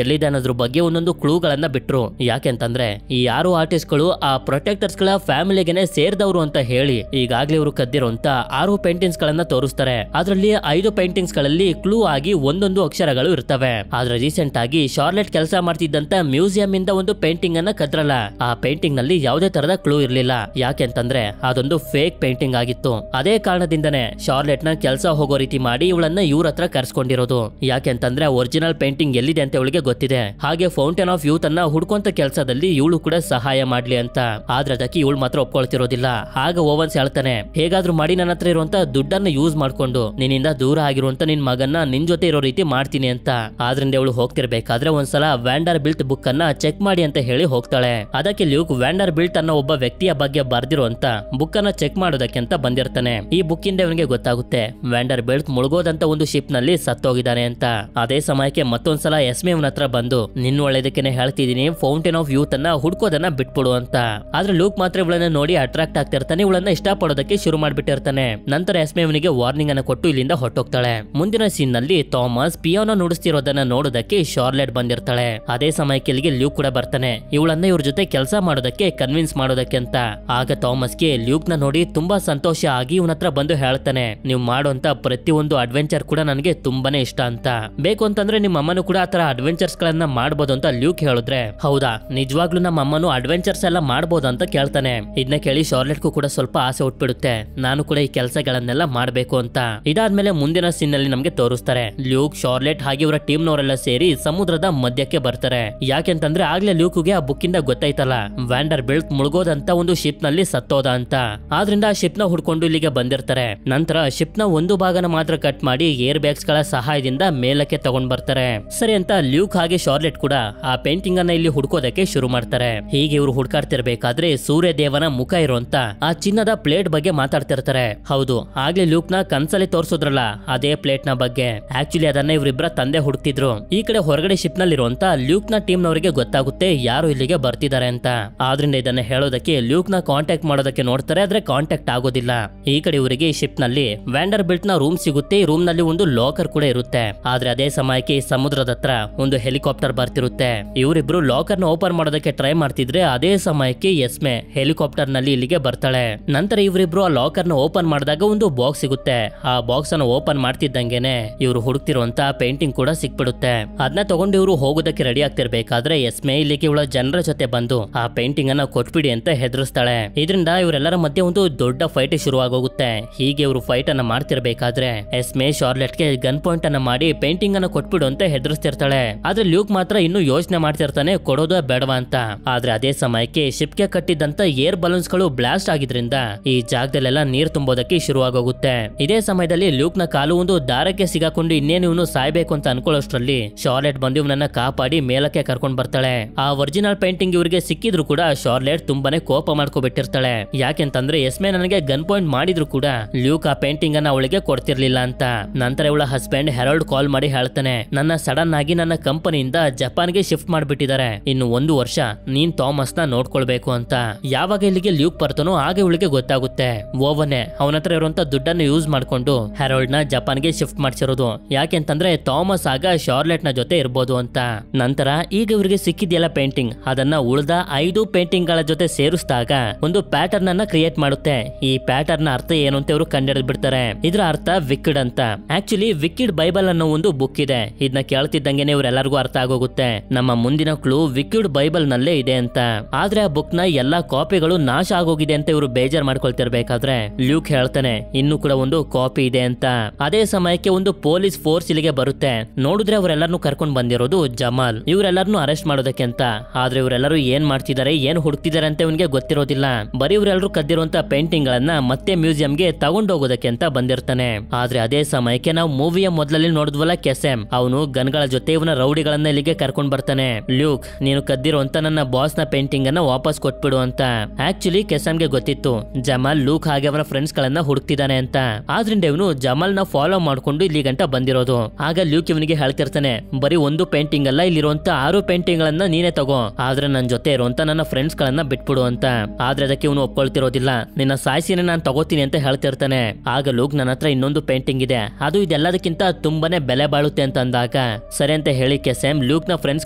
ಎಲ್ಲಿದೆ ಅನ್ನೋದ್ರ ಬಗ್ಗೆ ಒಂದೊಂದು ಕ್ಲೂಗಳನ್ನ ಬಿಟ್ರು. ಯಾಕೆಂತಂದ್ರೆ ಈ 6 ಆರ್ಟಿಸ್ಟ್ ಗಳು ಆ ಪ್ರೊಟೆಕ್ಟರ್ಸ್ ಗಳ ಫ್ಯಾಮಿಲಿಗೆನೆ ಸೇರಿದವರು ಅಂತ ಹೇಳಿ ಈಗಾಗ್ಲೇ ಇವರು ಕದ್ದಿರುವಂತ 6 ಪೇಂಟಿಂಗ್ಸ್ ಗಳನ್ನ ತೋರಿಸ್ತಾರೆ. ಅದರಲ್ಲಿ 5 ಪೇಂಟಿಂಗ್ಸ್ ಗಳಲ್ಲಿ ಕ್ಲೂ ಆಗಿ ಒಂದೊಂದು ಅಕ್ಷರಗಳು ಇರ್ತವೆ. ಆದ್ರೆ ರೀಸೆಂಟ್ ಆಗಿ ಶಾರ್ಲೆಟ್ ಕೆಲಸ ಮಾಡ್ತಿದ್ದಂತ ಮ್ಯೂಸಿಯಂ ಇಂದ ಒಂದು ಪೇಂಟಿಂಗ್ ಅನ್ನ ಕದ್ರಲ್ಲ, ಆ ಪೇಂಟಿಂಗ್ ನಲ್ಲಿ ಯಾವುದೇ ತರದ ಕ್ಲೂ ಇರ್ಲಿಲ್ಲ. ಯಾಕೆಂತಂದ್ರೆ ಅದೊಂದು ಫೇಕ್ ಪೇಂಟಿಂಗ್ ಆಗಿತ್ತು. ಅದೇ ಕಾರಣದಿಂದನೇ ಶಾರ್ಲೆಟ್ ನ ಕೆಲಸ ಹೋಗೋ ರೀತಿ ಮಾಡಿ ಇವಳನ್ನ ಇವ್ರ ಹತ್ರ ಕರ್ಸ್ಕೊಂಡಿರೋದು. ಯಾಕೆಂತಂದ್ರೆ ಒರಿಜಿನಲ್ ಪೇಂಟಿಂಗ್ ಎಲ್ಲಿದೆ ಅಂತ ಇವಳಿಗೆ ಗೊತ್ತಿದೆ. ಹಾಗೆ ಫೌಂಟೇನ್ ಆಫ್ ಯೂತ್ ಅನ್ನ ಹುಡ್ಕೊಂತ ಕೆಲಸದಲ್ಲಿ ಇವಳು ಕೂಡ ಸಹಾಯ ಮಾಡ್ಲಿ ಅಂತ. ಆದ್ರೆ ಅದಕ್ಕೆ ಇವಳು ಮಾತ್ರ ಒಪ್ಕೊಳ್ತಿರೋದಿಲ್ಲ. ಆಗ ಓವನ್ಸ್ ಹೇಳ್ತಾನೆ, ಹೇಗಾದ್ರೂ ಮಾಡಿ ನನ್ನ ಹತ್ರ ಇರುವಂತ ದುಡ್ಡನ್ನ ಯೂಸ್ ಮಾಡ್ಕೊಂಡು ನಿನ್ನಿಂದ ದೂರ ಆಗಿರುವಂತ ನಿನ್ ಮಗನ್ನ ನಿನ್ ಜೊತೆ ಇರೋ ರೀತಿ ಮಾಡ್ತೀನಿ ಅಂತ. ಆದ್ರಿಂದ ಇವಳು ಹೋಗ್ತಿರ್ಬೇಕಾದ್ರೆ ಒಂದ್ಸಲ ವ್ಯಾಂಡರ್ ಬಿಲ್ಟ್ ಬುಕ್ ಅನ್ನ ಚೆಕ್ ಮಾಡಿ ಅಂತ ಹೇಳಿ ಹೋಗ್ತಾಳೆ. ಅದಕ್ಕೆ ಲ್ಯೂಕ್ ವ್ಯಾಂಡರ್ ಬಿಲ್ಟ್ ಅನ್ನೋ ಒಬ್ಬ ವ್ಯಕ್ತಿಯ ಬಗ್ಗೆ ಬರ್ದಿರುವಂತ ಬುಕ್ ಅನ್ನ ಚೆಕ್ ಮಾಡೋದಕ್ಕೆ ಅಂತ ಬಂದಿರ್ತಾನೆ. ಈ ಬುಕ್ ಇಂದ ಇವನಿಗೆ ಗೊತ್ತಾಗುತ್ತೆ ವ್ಯಾಂಡರ್ ಬಿಲ್ಟ್ ಮುಳುಗೋದಂತ ಒಂದು ಶಿಪ್ ನಲ್ಲಿ ಸತ್ತೋಗಿದ್ದಾನೆ ಅಂತ. ಅದೇ ಸಮಯಕ್ಕೆ ಮತ್ತೊಂದ್ಸಲ ಎಸ್ಮೆ ಅವನ ಹತ್ರ ಬಂದು, ನಿನ್ನ ಒಳ್ಳೇದಕ್ಕೆ ಹೇಳ್ತಿದೀನಿ, ಫೌಂಟೇನ್ ಆಫ್ ಯೂತ್ ಅನ್ನ ಹುಡ್ಕೋದನ್ನ ಬಿಟ್ಬಿಡು ಅಂತ. ಆದ್ರೆ ಲೂಕ್ ಮಾತ್ರ ಇವಳನ್ನ ನೋಡಿ ಅಟ್ರಾಕ್ಟ್ ಆಗ್ತಿರ್ತಾನೆ, ಇವಳನ್ನ ಇಷ್ಟಪಡೋದಕ್ಕೆ ಶುರು ಮಾಡ್ಬಿಟ್ಟಿರ್ತಾನೆ. ನಂತರ ಎಸ್ಮೆ ಅವನಿಗೆ ವಾರ್ನಿಂಗ್ ಅನ್ನ ಕೊಟ್ಟು ಇಲ್ಲಿಂದ ಹೊಟ್ಟೋಗ್ತಾಳೆ. ಮುಂದಿನ ಸೀನ್ ನಲ್ಲಿ ಥಾಮಸ್ ಪಿಯಾನೋ ನುಡಿಸ್ತಿರೋದನ್ನ ನೋಡೋದಕ್ಕೆ ಶಾರ್ಲೆಟ್ ಬಂದಿರ್ತಾಳೆ. ಅದೇ ಸಮಯಕ್ಕೆ ಇಲ್ಲಿಗೆ ಲ್ಯೂಕ್ ಕೂಡ ಬರ್ತಾನೆ, ಇವಳನ್ನ ಇವ್ರ ಜೊತೆ ಕೆಲಸ ಮಾಡೋದಕ್ಕೆ ಕನ್ವಿನ್ಸ್ ಮಾಡೋದಕ್ಕೆ ಅಂತ. ಆಗ ಥಾಮಸ್ಗೆ ಲ್ಯೂಕ್ ನ ನೋಡಿ ತುಂಬಾ ಸಂತೋಷ ಆಗಿ ಇವನ ಹತ್ರ ಬಂದು ಹೇಳ್ತಾನೆ, ನೀವು ಮಾಡುವಂತ ಪ್ರತಿಯೊಂದು ಅಡ್ವೆಂಚರ್ ಕೂಡ ನನಗೆ ತುಂಬಾನೇ ಇಷ್ಟ ಅಂತ. ಬೇಕು ಅಂತಂದ್ರೆ ನಿಮ್ಮ ಅಮ್ಮನು ಕೂಡ ಆತರ ಅಡ್ವೆಂಚರ್ಸ್ ಗಳನ್ನ ಮಾಡ್ಬೋದು ಅಂತ ಲ್ಯೂಕ್ ಹೇಳಿದ್ರೆ, ಹೌದಾ ನಿಜವಾಗ್ಲೂ ನಮ್ಮ ಅಮ್ಮನು ಅಡ್ವೆಂಚರ್ಸ್ ಎಲ್ಲ ಮಾಡ್ಬೋದು ಅಂತ ಕೇಳ್ತಾನೆ. ಇದನ್ನ ಕೇಳಿ ಶಾರ್ಲೆಟ್ಗೂ ಕೂಡ ಸ್ವಲ್ಪ ಆಸೆ ಹುಟ್ಬಿಡುತ್ತೆ, ನಾನು ಕೂಡ ಈ ಕೆಲಸಗಳನ್ನೆಲ್ಲ ಮಾಡ್ಬೇಕು ಅಂತ. ಇದಾದ್ಮೇಲೆ ಮುಂದಿನ ಸೀನ್ ನಲ್ಲಿ ನಮ್ಗೆ ತೋರಿಸ್ತಾರೆ, ಲ್ಯೂಕ್, ಶಾರ್ಲೆಟ್ ಹಾಗೆ ಇವರ ಟೀಮ್ ನವರೆಲ್ಲ ಸೇರಿ ಸಮುದ್ರದ ಮಧ್ಯಕ್ಕೆ ಬರ್ತಾರೆ. ಯಾಕೆಂತಂದ್ರೆ ಆಗ್ಲೇ ಲ್ಯೂಕ್ಗೆ ಆ ಬುಕ್ ಇಂದ ಗೊತ್ತಾಯ್ತಲ್ಲ ವ್ಯಾಂಡರ್ ಬಿಲ್ಟ್ ಮುಳುಗೋದಂತ ಒಂದು ಶಿಪ್ ನಲ್ಲಿ ಸತ್ತೋದ ಅಂತ. ಆದ್ರಿಂದ ಆ ಶಿಪ್ ನ ಹುಡ್ಕೊಂಡು ಇಲ್ಲಿಗೆ ಬಂದಿರ್ತಾರೆ. ನಂತರ ಶಿಪ್ ನ ಒಂದು ಭಾಗನ ಮಾತ್ರ ಕಟ್ ಮಾಡಿ ಏರ್ ಬ್ಯಾಗ್ಸ್ ಗಳ ಸಹಾಯದಿಂದ ಮೇಲಕ್ಕೆ ತಗೊಂಡ್ ಬರ್ತಾರೆ. ಸರಿ ಅಂತ ಲ್ಯೂಕ್ ಹಾಗೆ ಶಾರ್ಲೆಟ್ ಕೂಡ ಆ ಪೇಂಟಿಂಗ್ ಅನ್ನ ಇಲ್ಲಿ ಹುಡ್ಕೋದಕ್ಕೆ ಶುರು ಮಾಡ್ತಾರೆ. ಹೀಗೆ ಇವರು ಹುಡ್ಕಾಡ್ತಿರ್ಬೇಕಾದ್ರೆ ಸೂರ್ಯ ದೇವನ ಮುಖ ಇರುವಂತ ಆ ಚಿನ್ನದ ಪ್ಲೇಟ್ ಬಗ್ಗೆ ಮಾತಾಡ್ತಿರ್ತಾರೆ. ಹೌದು, ಆಗ್ಲೇ ಲ್ಯೂಕ್ ನ ಕನ್ಸಲ್ಲಿ ತೋರ್ಸೋದ್ರಲ್ಲ ಅದೇ ಪ್ಲೇಟ್ ನ ಬಗ್ಗೆ. ಆಕ್ಚುಲಿ ಅದನ್ನ ಇವರಿಬ್ಬರ ತಂದೆ ಹುಡುಕ್ತಿದ್ರು. ಈ ಕಡೆ ಹೊರಗಡೆ ಶಿಪ್ ನಲ್ಲಿರುವಂತ ಲ್ಯೂಕ್ ನ ಟೀಮ್ ನವರಿಗೆ ಗೊತ್ತಾಗುತ್ತೆ ಯಾರು ಇಲ್ಲಿಗೆ ಬರ್ತಿದ್ದಾರೆ ಅಂತ. ಆದ್ರಿಂದ ಇದನ್ನ ಹೇಳೋದಕ್ಕೆ ಲ್ಯೂಕ್ ನ ಕಾಂಟ್ಯಾಕ್ಟ್ ಮಾಡೋದಕ್ಕೆ ನೋಡ್ತಾರೆ, ಆದ್ರೆ ಕಾಂಟ್ಯಾಕ್ಟ್ ಆಗೋದಿಲ್ಲ. ಈ ಕಡೆ ಇವರಿಗೆ ಶಿಪ್ ನಲ್ಲಿ ವ್ಯಾಂಡರ್ ಬಿಲ್ಟ್ ನ ರೂಮ್ ಸಿಗುತ್ತೆ. ಈ ರೂಮ್ ನಲ್ಲಿ ಒಂದು ಲಾಕರ್ ಕೂಡ ಇರುತ್ತೆ. ಆದ್ರೆ ಅದೇ ಸಮಯಕ್ಕೆ ಸಮುದ್ರದ ಹತ್ರ ಒಂದು ಹೆಲಿಕಾಪ್ಟರ್ ಬರ್ತಿರುತ್ತೆ. ಇವರಿಬ್ರು ಲಾಕರ್ ನ ಓಪನ್ ಮಾಡೋದಕ್ಕೆ ಟ್ರೈ ಮಾಡ್ತಿದ್ರೆ ಅದೇ ಸಮಯಕ್ಕೆ ಎಸ್ಮೆ ಹೆಲಿಕಾಪ್ಟರ್ ನಲ್ಲಿ ಇಲ್ಲಿಗೆ ಬರ್ತಾಳೆ. ನಂತರ ಇವರಿಬ್ರು ಆ ಲಾಕರ್ ನ ಓಪನ್ ಮಾಡಿದಾಗ ಒಂದು ಬಾಕ್ಸ್ ಸಿಗುತ್ತೆ. ಆ ಬಾಕ್ಸ್ ಅನ್ನು ಓಪನ್ ಮಾಡ್ತಿದ್ದಂಗೆನೆ ಇವರು ಹುಡುಕ್ತಿರುವಂತ ಪೇಂಟಿಂಗ್ ಕೂಡ ಸಿಕ್ಬಿಡುತ್ತೆ. ಅದನ್ನ ತಗೊಂಡು ಇವರು ಹೋಗೋದಕ್ಕೆ ರೆಡಿ ಆಗ್ತಿರ್ಬೇಕಾದ್ರೆ ಎಸ್ಮೆ ಇಲ್ಲಿಗೆ ಇವಳ ಜನರ ಜೊತೆ ಬಂದು ಆ ಪೇಂಟಿಂಗ್ ಅನ್ನ ಕೊಟ್ಬಿಡಿ ಅಂತ ಹೆದರಿಸ್ತಾಳೆ. ಇದರಿಂದ ಇವರೆಲ್ಲರ ಮಧ್ಯೆ ಒಂದು ದೊಡ್ಡ ಫೈಟ್ ಶುರುವಾಗೋಗುತ್ತೆ. ಹೀಗೆ ಇವರು ಫೈಟ್ ಅನ್ನ ಮಾಡ್ತಿರ್ಬೇಕಾದ್ರೆ ಎಸ್ಮೆ ಶಾರ್ಲೆಟ್ ಗೆ ಗನ್ ಪಾಯಿಂಟ್ ಅನ್ನ ಮಾಡಿ ಪೇಂಟಿಂಗ್ ಅನ್ನ ಕೊಟ್ಬಿಡು ಅಂತ ಹೆದರಿಸ್ತಿರ್ತಾಳೆ. ಆದ್ರೆ ಲ್ಯೂಕ್ ಮಾತ್ರ ಇನ್ನೂ ಯೋಚನೆ ಮಾಡ್ತಿರ್ತಾನೆ ಕೊಡೋದ ಬೇಡವಾ ಅಂತ. ಆದ್ರೆ ಅದೇ ಸಮಯಕ್ಕೆ ಶಿಪ್ ಗೆ ಕಟ್ಟಿದ್ದಂತ ಏರ್ ಬಲೂನ್ಸ್ ಗಳು ಬ್ಲಾಸ್ಟ್ ಆಗಿದ್ರಿಂದ ಈ ಜಾಗದಲ್ಲೆಲ್ಲ ನೀರ್ ತುಂಬೋದಕ್ಕೆ ಶುರುವಾಗೋಗುತ್ತೆ. ಇದೇ ಸಮಯದಲ್ಲಿ ಲ್ಯೂಕ್ ನ ಕಾಲು ಒಂದು ದಾರಕ್ಕೆ ಸಿಗಾಕೊಂಡು ಇನ್ನೇನು ಇವನು ಸಾಯ್ಬೇಕು ಅಂತ ಅನ್ಕೊಳ್ಳೋಷ್ಟ್ರಲ್ಲಿ ಶಾರ್ಲೆಟ್ ಬಂದು ಇವನನ್ನ ಕಾಪಾಡಿ ಮೇಲಕ್ಕೆ ಕರ್ಕೊಂಡ್ ಬರ್ತಾಳೆ. ಆ ಒರಿಜಿನಲ್ ಪೇಂಟಿಂಗ್ ಇವರಿಗೆ ಸಿಕ್ಕಿದ್ರು ಕೂಡ ಶಾರ್ಲೆಟ್ ತುಂಬಾನೇ ಕೋಪ ಮಾಡ್ಕೊಬಿಟ್ಟಿರ್ತಾಳೆ. ಯಾಕೆಂತಂದ್ರೆ ಎಸ್ಮೆ ನನಗೆ ಗನ್ ಪಾಯಿಂಟ್ ಮಾಡಿದ್ರು ಕೂಡ ಲ್ಯೂಕ್ ಆ ಪೇಂಟಿಂಗ್ ಅನ್ನ ಅವಳಿಗೆ ಕೊಡ್ತಿರ್ಲಿಲ್ಲ ಅಂತ. ನಂತರ ಇವಳ ಹಸ್ಬೆಂಡ್ ಹೆರಾಲ್ಡ್ ಕಾಲ್ ಮಾಡಿ ಹೇಳ್ತಾನೆ, ನನ್ನ ಸಡನ್ ಆಗಿ ನನ್ನ ಕಂಪನಿಯಿಂದ ಜಪಾನ್ಗೆ ಶಿಫ್ಟ್ ಮಾಡ್ಬಿಟ್ಟಿದ್ದಾರೆ, ಇನ್ನು 1 ವರ್ಷ ನೀನ್ ಥಾಮಸ್ ನ ನೋಡ್ಕೊಳ್ಬೇಕು ಅಂತ. ಯಾವಾಗ ಇಲ್ಲಿಗೆ ಲ್ಯೂಕ್ ಬರ್ತಾನೋ ಆಗ ಇವಳಿಗೆ ಗೊತ್ತಾಗುತ್ತೆ ಓವನೆ ಅವನ ಹತ್ರ ಇರುವಂತ ದುಡ್ಡನ್ನು ಯೂಸ್ ಮಾಡ್ಕೊಂಡು ಹೆರಾಲ್ಡ್ ನ ಜಪಾನ್ಗೆ ಶಿಫ್ಟ್ ಮಾಡ್ಸಿರೋದು. ಯಾಕೆಂತಂದ್ರೆ ಥಾಮಸ್ ಆಗ ಶಾರ್ಲೆಟ್ ನ ಜೊತೆ ಇರ್ಬೋದು ಅಂತ. ನಂತರ ಈಗ ಇವರಿಗೆ ಸಿಕ್ಕಿದೆಯಲ್ಲ ಪೇಂಟಿಂಗ್, ಅದನ್ನ ಉಳಿದ 5 ಪೇಂಟಿಂಗ್ ಗಳ ಜೊತೆ ಸೇರಿಸಿದಾಗ ಒಂದು ಪ್ಯಾಟರ್ನ್ ಅನ್ನ ಕ್ರಿಯೇಟ್ ಮಾಡುತ್ತೆ. ಈ ಪ್ಯಾಟರ್ನ್ ಅರ್ಥ ಏನು ಅಂತ ಇವರು ಕಂಡಿಡಿದು ಬಿಡ್ತಾರೆ. ಇದರ ಅರ್ಥ ವಿಕ್ಕಿಡ್ ಅಂತ. ಆಕ್ಚುಲಿ ವಿಕ್ಕಿಡ್ ಬೈಬಲ್ ಅನ್ನೋ ಒಂದು ಬುಕ್ ಇದೆ. ಇದನ್ನ ಇದನ್ನ ಕೇಳ್ತಿದ್ದಂಗೆನೆ ಇವರೆಲ್ಲರಿಗೂ ಅರ್ಥ ಆಗೋಗುತ್ತೆ ನಮ್ಮ ಮುಂದಿನ ಕ್ಲೂ ವಿಕ್ಯುಡ್ ಬೈಬಲ್ ನಲ್ಲೇ ಇದೆ ಅಂತ. ಆದ್ರೆ ಆ ಬುಕ್ ನ ಎಲ್ಲಾ ಕಾಪಿಗಳು ನಾಶ ಆಗೋಗಿದೆ ಅಂತ ಇವರು ಬೇಜಾರ್ ಮಾಡ್ಕೊಳ್ತಿರ್ಬೇಕಾದ್ರೆ ಲ್ಯೂಕ್ ಹೇಳ್ತಾನೆ ಇನ್ನು ಕೂಡ ಒಂದು ಕಾಪಿ ಇದೆ ಅಂತ. ಅದೇ ಸಮಯಕ್ಕೆ ಒಂದು ಪೊಲೀಸ್ ಫೋರ್ಸ್ ಇಲ್ಲಿಗೆ ಬರುತ್ತೆ. ನೋಡಿದ್ರೆ ಅವರೆಲ್ಲರನ್ನು ಕರ್ಕೊಂಡು ಬಂದಿರೋದು ಜಮಾಲ್, ಇವರೆಲ್ಲರನ್ನು ಅರೆಸ್ಟ್ ಮಾಡೋದಕ್ಕೆ ಅಂತ. ಆದ್ರೆ ಇವರೆಲ್ಲರೂ ಏನ್ ಮಾಡ್ತಿದ್ದಾರೆ ಏನ್ ಹುಡುಕ್ತಿದ್ದಾರೆ ಅಂತ ಇವನಿಗೆ ಗೊತ್ತಿರೋದಿಲ್ಲ. ಬರೀ ಇವರೆಲ್ಲರೂ ಕದ್ದಿರುವಂತ ಪೇಂಟಿಂಗ್ ಗಳನ್ನ ಮತ್ತೆ ಮ್ಯೂಸಿಯಂಗೆ ತಗೊಂಡೋಗೋದಕ್ಕೆ ಅಂತ ಬಂದಿರ್ತಾನೆ. ಆದ್ರೆ ಅದೇ ಸಮಯಕ್ಕೆ ನಾವು ಮೂವಿಯ ಮೊದಲಲ್ಲಿ ನೋಡಿದ್ವಲ್ಲ ಕೆಸೆಮ್, ಅವನು ಗನ್ಗಳ ಜೊತೆ ಇವನ ರೌಡಿಗಳನ್ನ ಇಲ್ಲಿಗೆ ಕರ್ಕೊಂಡ್ ಬರ್ತಾನೆ. ಲ್ಯೂಕ್ ನೀನು ಕದ್ದಿರುವಂತ ನನ್ನ ಬಾಸ್ ನ ಪೇಂಟಿಂಗ್ ಅನ್ನ ವಾಪಸ್ ಕೊಟ್ಬಿಡು ಅಂತ. ಆಕ್ಚುಲಿ ಕೆಸೆಮ್ಗೆ ಗೊತ್ತಿತ್ತು ಜಮಾಲ್ ಲೂಕ್ ಹಾಗೆ ಅವನ ಫ್ರೆಂಡ್ಸ್ ಗಳನ್ನ ಹುಡುಕ್ತಿದ್ದಾನೆ ಅಂತ. ಆದ್ರಿಂದ ಇವನು ಜಮಾಲ್ ನ ಫಾಲೋ ಮಾಡ್ಕೊಂಡು ಇಲ್ಲಿ ಗಂಟ ಬಂದಿರೋದು. ಆಗ ಲ್ಯೂಕ್ ಇವನಿಗೆ ಹೇಳ್ತಿರ್ತಾನೆ ಬರೀ ಒಂದು ಪೇಂಟಿಂಗ್ ಅಲ್ಲ, ಇಲ್ಲಿರುವಂತ 6 ಪೇಂಟಿಂಗ್ ಗಳನ್ನ ನೀನೇ ತಗೋ, ಆದ್ರೆ ನನ್ನ ಜೊತೆ ಇರುವಂತ ನನ್ನ ಫ್ರೆಂಡ್ಸ್ ಗಳನ್ನ ಬಿಟ್ಬಿಡು ಅಂತ. ಆದ್ರೆ ಅದಕ್ಕೆ ಇವನು ಒಪ್ಕೊಳ್ತಿರೋದಿಲ್ಲ. ನಿನ್ನ ಸಾಯಿಸಿನ ನಾನು ತಗೋತೀನಿ ಅಂತ ಹೇಳ್ತಿರ್ತಾನೆ. ಆಗ ಲೂಕ್ ನನ್ನ ಹತ್ರ ಇನ್ನೊಂದು ಪೇಂಟಿಂಗ್ ಇದೆ, ಅದು ಇದೆಲ್ಲದಕ್ಕಿಂತ ತುಂಬಾನೇ ಬೆಲೆ ಬಾಳುತ್ತೆ ಅಂತ ಅಂದಾಗ ಸರಿ ಅಂತ ಹೇಳಿ ಕೆಸೆಮ್ ಲೂಕ್ ನ ಫ್ರೆಂಡ್ಸ್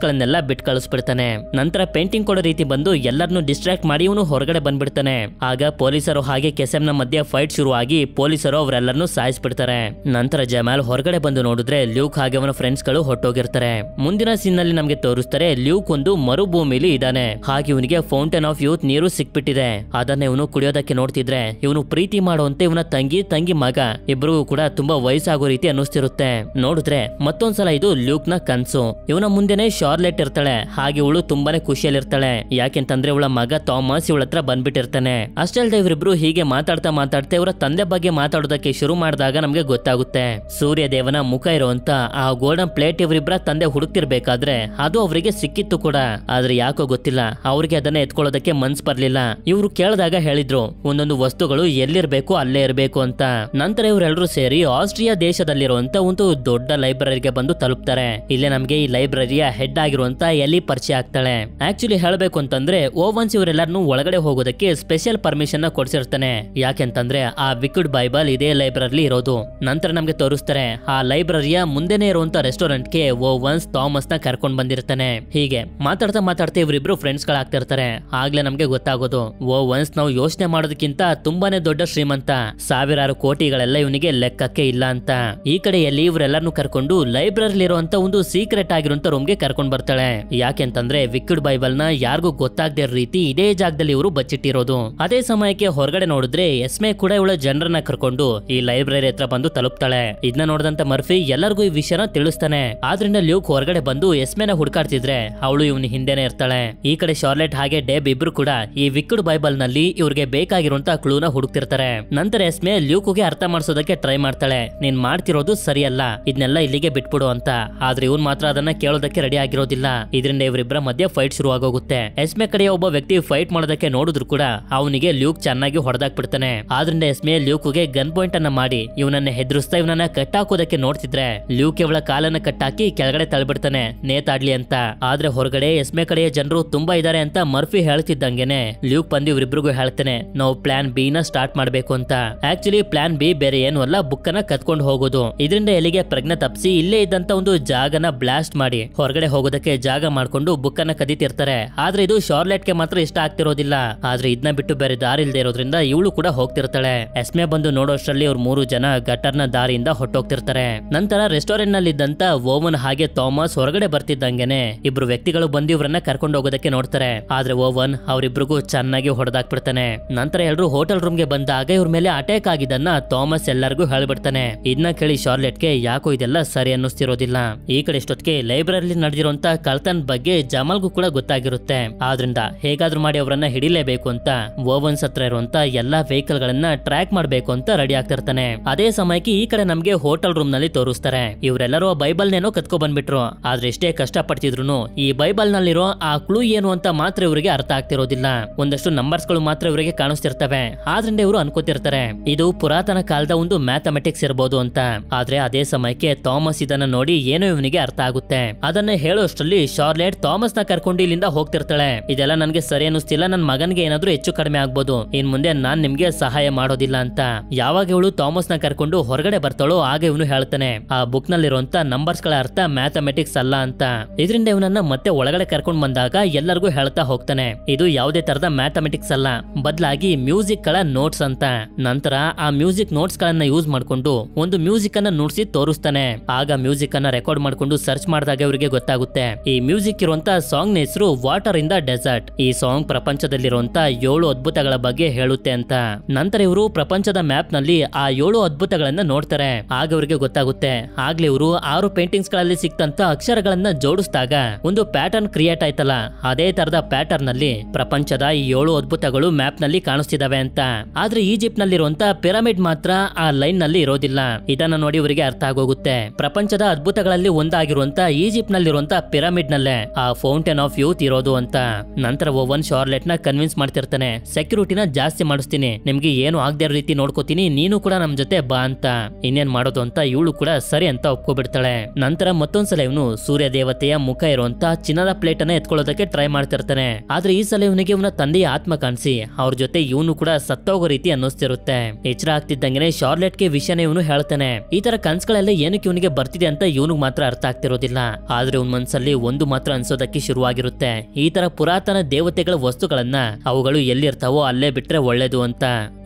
ಗಳನ್ನೆಲ್ಲ ಬಿಟ್ ಕಳಿಸ್ಬಿಡ್ತಾನೆ. ನಂತರ ಪೇಂಟಿಂಗ್ ಕೊಡೋ ರೀತಿ ಬಂದು ಎಲ್ಲರನ್ನು ಡಿಸ್ಟ್ರಾಕ್ಟ್ ಮಾಡಿ ಇವನು ಹೊರಗಡೆ ಬಂದ್ಬಿಡ್ತಾನೆ. ಆಗ ಪೊಲೀಸರು ಹಾಗೆ ಕೆಸೆಮ್ ನ ಮಧ್ಯೆ ಫೈಟ್ ಶುರುವಾಗಿ ಪೊಲೀಸರು ಅವರೆಲ್ಲರನ್ನು ಸಾಯಿಸ್ಬಿಡ್ತಾರೆ. ನಂತರ ಜಮಾಲ್ ಹೊರಗಡೆ ಬಂದು ನೋಡಿದ್ರೆ ಲ್ಯೂಕ್ ಹಾಗೆ ಅವನ ಫ್ರೆಂಡ್ಸ್ ಗಳು ಹೊಟ್ಟೋಗಿರ್ತಾರೆ. ಮುಂದಿನ ಸೀನ್ ನಲ್ಲಿ ನಮ್ಗೆ ತೋರಿಸ್ತಾರೆ ಲ್ಯೂಕ್ ಒಂದು ಮರುಭೂಮಿಲಿ ಇದ್ದಾನೆ. ಹಾಗೆ ಇವನಿಗೆ ಫೌಂಟೇನ್ ಆಫ್ ಯೂತ್ ನೀರು ಸಿಕ್ಬಿಟ್ಟಿದೆ. ಅದನ್ನ ಇವನು ಕುಡಿಯೋದಕ್ಕೆ ನೋಡ್ತಿದ್ರೆ ಇವನು ಪ್ರೀತಿ ಮಾಡುವಂತೆ ಇವನ ತಂಗಿ ಮಗ ಇಬ್ರಿಗೂ ಕೂಡ ತುಂಬಾ ವಯಸ್ಸಾಗೋ ರೀತಿ ಅನ್ನಿಸ್ತಿರುತ್ತೆ. ನೋಡಿದ್ರೆ ಮತ್ತೊಂದ್ಸಲ ಇದು ಲ್ಯೂಕ್ ನ ಕನ್ಸು. ಇವನ ಮುಂದೆನೆ ಶಾರ್ಲೆಟ್ ಇರ್ತಾಳೆ. ಹಾಗೆ ಇವಳು ತುಂಬಾನೇ ಖುಷಿಯಲ್ಲಿರ್ತಾಳೆ. ಯಾಕೆಂತಂದ್ರೆ ಇವಳ ಮಗ ಥಾಮಸ್ ಇವಳ ಹತ್ರ ಬಂದ್ಬಿಟ್ಟಿರ್ತಾನೆ. ಅಷ್ಟೇ ಅಲ್ಲದೆ ಇವರಿಬ್ರು ಹೀಗೆ ಮಾತಾಡ್ತಾ ಇವರ ತಂದೆ ಬಗ್ಗೆ ಮಾತಾಡೋದಕ್ಕೆ ಶುರು ಮಾಡಿದಾಗ ನಮ್ಗೆ ಗೊತ್ತಾಗುತ್ತೆ ಸೂರ್ಯ ದೇವನ ಮುಖ ಇರುವಂತ ಆ ಗೋಲ್ಡನ್ ಪ್ಲೇಟ್ ಇವರಿಬ್ಬರ ತಂದೆ ಹುಡುಕ್ತಿರ್ಬೇಕಾದ್ರೆ ಅದು ಅವರಿಗೆ ಸಿಕ್ಕಿತ್ತು ಕೂಡ. ಆದ್ರೆ ಯಾಕೋ ಗೊತ್ತಿಲ್ಲ ಅವ್ರಿಗೆ ಅದನ್ನ ಎತ್ಕೊಳ್ಳೋದಕ್ಕೆ ಮನ್ಸ್ ಬರ್ಲಿಲ್ಲ. ಇವ್ರು ಕೇಳಿದಾಗ ಹೇಳಿದ್ರು ಒಂದೊಂದು ವಸ್ತುಗಳು ಎಲ್ಲಿರ್ಬೇಕು ಅಲ್ಲೇ ಇರ್ಬೇಕು ಅಂತ. ನಂತರ ಇವರೆಲ್ಲರೂ ಸೇರಿ ಆಸ್ಟ್ರಿಯಾ ದೇಶದಲ್ಲಿರುವಂತ ಒಂದು ದೊಡ್ಡ ಲೈಬ್ರರಿಗೆ ಬಂದು ತಲುಪ್ತಾರೆ. ಇಲ್ಲೇ ನಮ್ಗೆ ಈ ಲೈಬ್ರರಿಯ ಹೆಡ್ ಆಗಿರುವಂತ ಎಲಿ ಪರಿಚಯ ಆಗ್ತಾಳೆ. ಆಕ್ಚುಲಿ ಹೇಳ್ಬೇಕು ಅಂತಂದ್ರೆ ಓವನ್ಸ್ ಇವರೆಲ್ಲರನ್ನು ಒಳಗಡೆ ಹೋಗೋದಕ್ಕೆ ಸ್ಪೆಷಲ್ ಪರ್ಮಿಷನ್ ನ ಕೊಡ್ಸಿರ್ತಾನೆ. ಯಾಕೆಂತಂದ್ರೆ ಆ ವಿಕ್ಯುಡ್ ಬೈಬಲ್ ಇದೇ ಲೈಬ್ರರಿ ಇರೋದು. ನಂತರ ನಮ್ಗೆ ತೋರಿಸ್ತಾರೆ ಆ ಲೈಬ್ರರಿಯ ಮುಂದೆನೆ ಇರುವಂತ ರೆಸ್ಟೋರೆಂಟ್ ಗೆ ಓವನ್ಸ್ ಥಾಮಸ್ ನ ಕರ್ಕೊಂಡ್ ಬಂದಿರ್ತಾನೆ. ಹೀಗೆ ಮಾತಾಡ್ತಾ ಇವರಿಬ್ರು ಫ್ರೆಂಡ್ಸ್ ಗಳಾಗ್ತಿರ್ತಾರೆ. ಆಗ್ಲೇ ನಮ್ಗೆ ಗೊತ್ತಾಗೋದು ಓವನ್ಸ್ ನಾವು ಯೋಚನೆ ಮಾಡೋದಕ್ಕಿಂತ ತುಂಬಾನೇ ದೊಡ್ಡ ಶ್ರೀಮಂತ, ಸಾವಿರಾರು ಕೋಟಿಗಳೆಲ್ಲ ಇವನಿಗೆ ಲೆಕ್ಕಕ್ಕೆ ಇಲ್ಲ ಅಂತ. ಈ ಕಡೆಯಲ್ಲಿ ಇವರೆಲ್ಲರನ್ನು ಕರ್ಕೊಂಡು ಲೈಬ್ರರಿ ಇರುವಂತ ಒಂದು ಸೀಕ್ರೆಟ್ ಆಗಿರುವಂತ ರೂಮ್ಗೆ ಕರ್ಕೊಂಡ್ ಬರ್ತಾಳೆ. ಯಾಕೆಂತಂದ್ರೆ ವಿಕ್ಯುಡ್ ಬೈಬಲ್ ನ ಯಾರಿಗೂ ಗೊತ್ತಾಗದೇ ಇರೋ ರೀತಿ ಇದೇ ಜಾಗದಲ್ಲಿ ಇವರು ಬಚ್ಚಿಟ್ಟಿರೋದು. ಅದೇ ಸಮಯಕ್ಕೆ ಹೊರಗಡೆ ನೋಡಿದ್ರೆ ಎಸ್ಮೆ ಕೂಡ ಇವಳ ಜನರನ್ನ ಕರ್ಕೊಂಡು ಈ ಲೈಬ್ರರಿ ಹತ್ರ ಬಂದು ತಲುಪ್ತಾಳೆ. ಇದನ್ನ ನೋಡಿದಂತ ಮರ್ಫಿ ಎಲ್ಲರಿಗೂ ಈ ವಿಷಯನ ತಿಳಿಸ್ತಾನೆ. ಆದ್ರಿಂದ ಲ್ಯೂಕ್ ಹೊರಗಡೆ ಬಂದು ಎಸ್ಮೆನ ಹುಡುಕಾಡ್ತಿದ್ರೆ ಅವಳು ಇವನ ಹಿಂದೆನೆ ಇರ್ತಾಳೆ. ಈ ಕಡೆ ಶಾರ್ಲೆಟ್ ಹಾಗೆ ಡೆಬ್ ಇಬ್ರು ಕೂಡ ಈ ವಿಕ್ಯುಡ್ ಬೈಬಲ್ ನಲ್ಲಿ ಇವ್ರಿಗೆ ಬೇಕಾಗಿರುವಂತ ಕ್ಲೂನ ಹುಡುಕ್ತಿರ್ತಾರೆ. ನಂತರ ಎಸ್ಮೆ ಲ್ಯೂಕ್ಗೆ ಅರ್ಥ ಮಾಡಿಸೋದಕ್ಕೆ ಟ್ರೈ ಮಾಡ್ತಾಳೆ. ನೀನ್ ಮಾಡ್ತಿರೋದು ಸರಿಯಲ್ಲ, ಇದನ್ನೆಲ್ಲ ಇಲ್ಲಿಗೆ ಬಿಟ್ಬಿಡು ಅಂತ. ಆದ್ರೆ ಇವ್ನ್ ಮಾತ್ರ ಅದನ್ನ ಕೇಳೋದಕ್ಕೆ ರೆಡಿ ಆಗಿರೋದಿಲ್ಲ. ಇದರಿಂದ ಇವರಿಬ್ಬರ ಮಧ್ಯೆ ಫೈಟ್ ಶುರು ಆಗೋಗುತ್ತೆ. ಎಸ್ಮೆ ಕಡೆ ಒಬ್ಬ ವ್ಯಕ್ತಿ ಫೈಟ್ ಮಾಡೋದಕ್ಕೆ ನೋಡಿದ್ರು ಕೂಡ ಅವನಿಗೆ ಲ್ಯೂಕ್ ಚೆನ್ನಾಗಿ ಹೊಡೆದಾಕ್ಬಿಡ್ತಾನೆ. ಆದ್ರಿಂದ ಎಸ್ಮೆ ಲ್ಯೂಕ್ಗೆ ಗನ್ ಪಾಯಿಂಟ್ ಅನ್ನ ಮಾಡಿ ಇವನನ್ನ ಹೆದರಿಸ್ತಾ ಇವನನ್ನ ಕಟ್ಟಾಕೋದಕ್ಕೆ ನೋಡ್ತಿದ್ರೆ ಲ್ಯೂಕ್ ಇವಳ ಕಾಲನ್ನ ಕಟ್ಟಾಕಿ ಕೆಳಗಡೆ ತಳ್ಬಿಡ್ತಾನೆ ನೇತಾಡ್ಲಿ ಅಂತ. ಆದ್ರೆ ಹೊರಗಡೆ ಎಸ್ಮೆ ಕಡೆಯ ಜನರು ತುಂಬಾ ಇದಾರೆ ಅಂತ ಮರ್ಫಿ ಹೇಳ್ತಿದ್ದಂಗೆನೆ ಲ್ಯೂಕ್ ಬಂದು ಇವರಿಬ್ರಿಗೂ ಹೇಳ್ತಾನೆ ನಾವು ಪ್ಲಾನ್ ಬಿ ನ ಸ್ಟಾರ್ಟ್ ಮಾಡ್ಬೇಕು ಅಂತ. ಆಕ್ಚುಲಿ ಪ್ಲಾನ್ ಬಿ ಬೇರೆ ಏನು ಅಲ್ಲ, ಬುಕ್ ಅನ್ನ ಕತ್ಕೊಂಡು ಹೋಗೋದು. ಇದರಿಂದ ಎಲ್ಲಿಗೆ ಪ್ರಜ್ಞೆ ತಪ್ಪಿಸಿ ಇಲ್ಲೇ ಇದ್ದಂತ ಒಂದು ಜಾಗನ ಬ್ಲಾಸ್ಟ್ ಮಾಡಿ ಹೊರಗಡೆ ಹೋಗೋದಕ್ಕೆ ಜಾಗ ಮಾಡ್ಕೊಂಡು ಬುಕ್ ಅನ್ನ ಕದೀತಿರ್ತಾರೆ. ಆದ್ರೆ ಇದು ಶಾರ್ಲೆಟ್ಗೆ ಮಾತ್ರ ಇಷ್ಟ ಆಗ್ತಿರೋದಿಲ್ಲ. ಆದ್ರೆ ಇದನ್ನ ಬಿಟ್ಟು ಬೇರೆ ದಾರಿ ಇಲ್ದೇ ಇರೋದ್ರಿಂದ ಇವಳು ಕೂಡ ಹೋಗ್ತಿರ್ತಾಳೆ. ಎಸ್ಮೆ ಬಂದು ನೋಡೋಷ್ಟರಲ್ಲಿ ಅವ್ರು 3 ಜನ ಗಟರ್ನ ದಾರಿಯಿಂದ ಹೊಟ್ಟೋಗ್ತಿರ್ತಾರೆ. ನಂತರ ರೆಸ್ಟೋರೆಂಟ್ ನಲ್ಲಿ ಇದ್ದಂತ ಓವನ್ ಹಾಗೆ ಥಾಮಸ್ ಹೊರಗಡೆ ಬರ್ತಿದ್ದಂಗೆನೆ ಇಬ್ರು ವ್ಯಕ್ತಿಗಳು ಬಂದು ಇವ್ರನ್ನ ಕರ್ಕೊಂಡು ಹೋಗೋದಕ್ಕೆ ನೋಡ್ತಾರೆ. ಆದ್ರೆ ಓವನ್ ಅವರಿಬ್ರಿಗೂ ಚೆನ್ನಾಗಿ ಹೊಡೆದಾಕ್ಬಿಡ್ತಾನೆ. ನಂತರ ಎಲ್ಲರೂ ಹೋಟೆಲ್ ರೂಮ್ ಗೆ ಬಂದಾಗ ಇವ್ರ ಮೇಲೆ ಅಟ್ಯಾಕ್ ಆಗಿದ್ದನ್ನ ಥಾಮಸ್ ಎಲ್ಲರಿಗೂ ಹೇಳ್ಬಿಡ್ತಾನೆ. ಇದನ್ನ ಕೇಳಿ ಶಾರ್ಲೆಟ್ಗೆ ಯಾಕೋ ಇದೆಲ್ಲ ಸರಿ ಅನ್ನಿಸ್ತಿರೋದಿಲ್ಲ. ಈ ಕಡೆ ಇಷ್ಟೊತ್ತಿಗೆ ಲೈಬ್ರರಿ ನಡೆದಿರುವಂತ ಕಳ್ತನ್ ಬಗ್ಗೆ ಜಮಾಲ್ಗೂ ಕೂಡ ಗೊತ್ತಾಗಿರುತ್ತೆ. ಆದ್ರಿಂದ ಹೇಗಾದ್ರೂ ಮಾಡಿ ಅವರನ್ನ ಹಿಡಿಲೇಬೇಕು ಅಂತ ಓವನ್ಸ್ ಹತ್ರ ಇರುವಂತ ಎಲ್ಲಾ ವೆಹಿಕಲ್ ಗಳನ್ನ ಟ್ರ್ಯಾಕ್ ಮಾಡ್ಬೇಕು ಅಂತ ರೆಡಿ ಆಗ್ತಿರ್ತಾನೆ. ಅದೇ ಸಮಯಕ್ಕೆ ಈ ಕಡೆ ನಮ್ಗೆ ಹೋಟೆಲ್ ರೂಮ್ ನಲ್ಲಿ ತೋರಿಸ್ತಾರೆ. ಇವರೆಲ್ಲರೂ ಬೈಬಲ್ ನೇನೋ ಕತ್ಕೊ ಬಂದ್ಬಿಟ್ರು. ಆದ್ರೆ ಎಷ್ಟೇ ಕಷ್ಟ ಪಡ್ತಿದ್ರು ಈ ಬೈಬಲ್ ನಲ್ಲಿರೋ ಆ ಕ್ಲೂ ಏನು ಅಂತ ಮಾತ್ರ ಇವರಿಗೆ ಅರ್ಥ ಆಗ್ತಿರೋದಿಲ್ಲ. ಒಂದಷ್ಟು ನಂಬರ್ಸ್ ಗಳು ಮಾತ್ರ ಇವರಿಗೆ ಕಾಣಿಸ್ತಿರ್ತವೆ. ಆದ್ರಿಂದ ಇವರು ಅನ್ಕೋತಿರ್ತಾರೆ ಇದು ಪುರಾತನ ಕಾಲದ ಒಂದು ಮ್ಯಾಥಮೆಟಿಕ್ಸ್ ಇರಬಹುದು ಅಂತ. ಆದ್ರೆ ಅದೇ ಸಮಯಕ್ಕೆ ಥಾಮಸ್ ಇದನ್ನ ನೋಡಿ ಏನೋ ಇವನಿಗೆ ಅರ್ಥ ಆಗುತ್ತೆ. ಅದನ್ನ ಹೇಳೋಷ್ಟರಲ್ಲಿ ಶಾರ್ಲೆಟ್ ಥಾಮಸ್ ನ ಕರ್ಕೊಂಡು ಇಲ್ಲಿಂದ ಹೋಗ್ತಿರ್ತಾಳೆ. ಇದೆಲ್ಲ ನನ್ಗೆ ಸರಿ ಅನ್ನಿಸ್ತಿಲ್ಲ, ನನ್ ಮಗನ್ಗೆ ಏನಾದ್ರೂ ಹೆಚ್ಚು ಕಡಿಮೆ ಆಗ್ಬೋದು, ಇನ್ ಮುಂದೆ ನಾನ್ ನಿಮ್ಗೆ ಸಹಾಯ ಮಾಡೋದಿಲ್ಲ ಅಂತ. ಯಾವಾಗ ಇವಳು ಥಾಮಸ್ ನ ಕರ್ಕೊಂಡು ಹೊರಗಡೆ ಬರ್ತಾಳೋ ಆಗ ಇವನು ಹೇಳ್ತಾನೆ ಆ ಬುಕ್ ನಲ್ಲಿರುವಂತ ನಂಬರ್ಸ್ ಗಳ ಅರ್ಥ ಮ್ಯಾಥಮೆಟಿಕ್ಸ್ ಅಲ್ಲ ಅಂತ. ಇದರಿಂದ ಇವನನ್ನ ಮತ್ತೆ ಒಳಗಡೆ ಕರ್ಕೊಂಡು ಬಂದಾಗ ಎಲ್ಲರಿಗೂ ಹೇಳ್ತಾ ಹೋಗ್ತಾನೆ ಇದು ಯಾವುದೇ ತರದ ಮ್ಯಾಥಮೆಟಿಕ್ಸ್ ಅಲ್ಲ, ಬದಲಾಗಿ ಮ್ಯೂಸಿಕ್ ಗಳ ನೋಟ್ಸ್ ಅಂತ. ನಂತರ ಆ ಮ್ಯೂಸಿಕ್ ನೋಟ್ಸ್ ಗಳನ್ನ ಯೂಸ್ ಮಾಡ್ಕೊಂಡು ಒಂದು ಮ್ಯೂಸಿಕ್ ಅನ್ನ ನುಡಿಸಿ ತೋರಿಸ್ತಾನೆ. ಆಗ ಮ್ಯೂಸಿಕ್ ಅನ್ನ ರೆಕಾರ್ಡ್ ಮಾಡ್ಕೊಂಡು ಸರ್ಚ್ ಮಾಡಿದಾಗ ಇವರಿಗೆ ಗೊತ್ತಾಗುತ್ತೆ ಈ ಮ್ಯೂಸಿಕ್ ಇರುವಂತ ಸಾಂಗ್ ನ ಹೆಸರು ವಾಟರ್ ಇನ್ ದ ಡೆಸರ್ಟ್. ಈ ಸಾಂಗ್ ಪ್ರಪಂಚದಲ್ಲಿರುವಂತ 7 ಅದ್ಭುತಗಳ ಬಗ್ಗೆ ಹೇಳುತ್ತೆ ಅಂತ. ನಂತರ ಇವರು ಪ್ರಪಂಚದ ಮ್ಯಾಪ್ ನಲ್ಲಿ ಆ 7 ಅದ್ಭುತಗಳನ್ನ ನೋಡ್ತಾರೆ. ಆಗ ಇವರಿಗೆ ಗೊತ್ತಾಗುತ್ತೆ. ಆಗ್ಲೇ ಇವರು 6 ಪೇಂಟಿಂಗ್ಸ್ ಗಳಲ್ಲಿ ಸಿಕ್ತಂತ ಅಕ್ಷರಗಳನ್ನ ಜೋಡಿಸಿದಾಗ ಒಂದು ಪ್ಯಾಟರ್ನ್ ಕ್ರಿಯೇಟ್ ಆಯ್ತಲ್ಲ, ಅದೇ ತರದ ಪ್ಯಾಟರ್ನ್ ನಲ್ಲಿ ಪ್ರಪಂಚದ ಈ 7 ಅದ್ಭುತಗಳು ಮ್ಯಾಪ್ ನಲ್ಲಿ ಕಾಣಿಸ್ತಿದಾವೆ ಅಂತ. ಆದ್ರೆ ಈಜಿಪ್ಟ್ ನಲ್ಲಿರುವಂತ ಪಿರಮಿಡ್ ಮಾತ್ರ ಆ ಲೈನ್ ನಲ್ಲಿ ಇರೋದಿಲ್ಲ. ಇದನ್ನ ನೋಡಿ ಇವರಿಗೆ ಅರ್ಥ ಆಗೋಗುತ್ತೆ. ಪ್ರಪಂಚದ ಅದ್ಭುತಗಳಲ್ಲಿ ಒಂದಾಗಿರುವಂತ ಈಜಿಪ್ಟ್ ನಲ್ಲಿರುವಂತ ಪಿರಮಿಡ್ ನಲ್ಲೇ ಆ ಫೌಂಟೇನ್ ಆಫ್ ಯೂತ್ ಇರೋದು ಅಂತ. ನಂತರ ಓವನ್ ಶಾರ್ಲೆಟ್ ನ ಕನ್ವಿನ್ಸ್ ಮಾಡ್ತಿರ್ತಾನೆ, ಸೆಕ್ಯೂರಿಟಿನ ಜಾಸ್ತಿ ಮಾಡಿಸ್ತೀನಿ, ನಿಮ್ಗೆ ಏನು ಆಗದೆ ಇರೋ ರೀತಿ ನೋಡ್ಕೋತೀನಿ, ನೀನು ಕೂಡ ನಮ್ ಜೊತೆ ಬಾ ಅಂತ. ಇನ್ನೇನ್ ಮಾಡೋದು ಅಂತ ಇವಳು ಕೂಡ ಸರಿ ಅಂತ ಒಪ್ಕೊಬಿಡ್ತಾಳೆ. ನಂತರ ಮತ್ತೊಂದ್ಸಲ ಇವನು ಸೂರ್ಯ ದೇವತೆಯ ಮುಖ ಇರುವಂತ ಚಿನ್ನದ ಪ್ಲೇಟ್ ಅನ್ನ ಎತ್ಕೊಳ್ಳೋದಕ್ಕೆ ಟ್ರೈ ಮಾಡ್ತಿರ್ತಾನೆ. ಆದ್ರೆ ಈ ಸಲ ಇವನಿಗೆ ಇವನ ತಂದೆಯ ಆತ್ಮ ಕಾಣಿಸಿ ಅವ್ರ ಜೊತೆ ಇವನು ಕೂಡ ಸತ್ತೋಗೋ ರೀತಿ ಅನ್ನಿಸ್ತಿರುತ್ತೆ. ಎಚ್ಚರ ಆಗ್ತಿದ್ದಂಗೆ ಶಾರ್ಲೆಟ್ಗೆ ವಿಷಯನ ಇವನು ಹೇಳ್ತಾನೆ. ಈ ತರ ಕನ್ಸ್ಗಳೆಲ್ಲ ಏನಕ್ಕೆ ಇವನಿಗೆ ಬರ್ತಿದೆ ಅಂತ ಇವನಿಗೆ ಮಾತ್ರ ಅರ್ಥ ಆಗ್ತಿರೋದಿಲ್ಲ. ಆದ್ರೆ ಇವನ್ ಮನ್ಸಲ್ಲಿ ಒಂದು ಮಾತ್ರ ಅನ್ಸೋದಕ್ಕೆ ಶುರುವಾಗಿರುತ್ತೆ, ಈ ತರ ಪುರಾತನ ದೇವತೆಗಳ ವಸ್ತುಗಳನ್ನ ಅವುಗಳು ಎಲ್ಲಿರ್ತಾವೋ ಅಲ್ಲೇ ಬಿಟ್ರೆ ಒಳ್ಳೇದು ಅಂತ.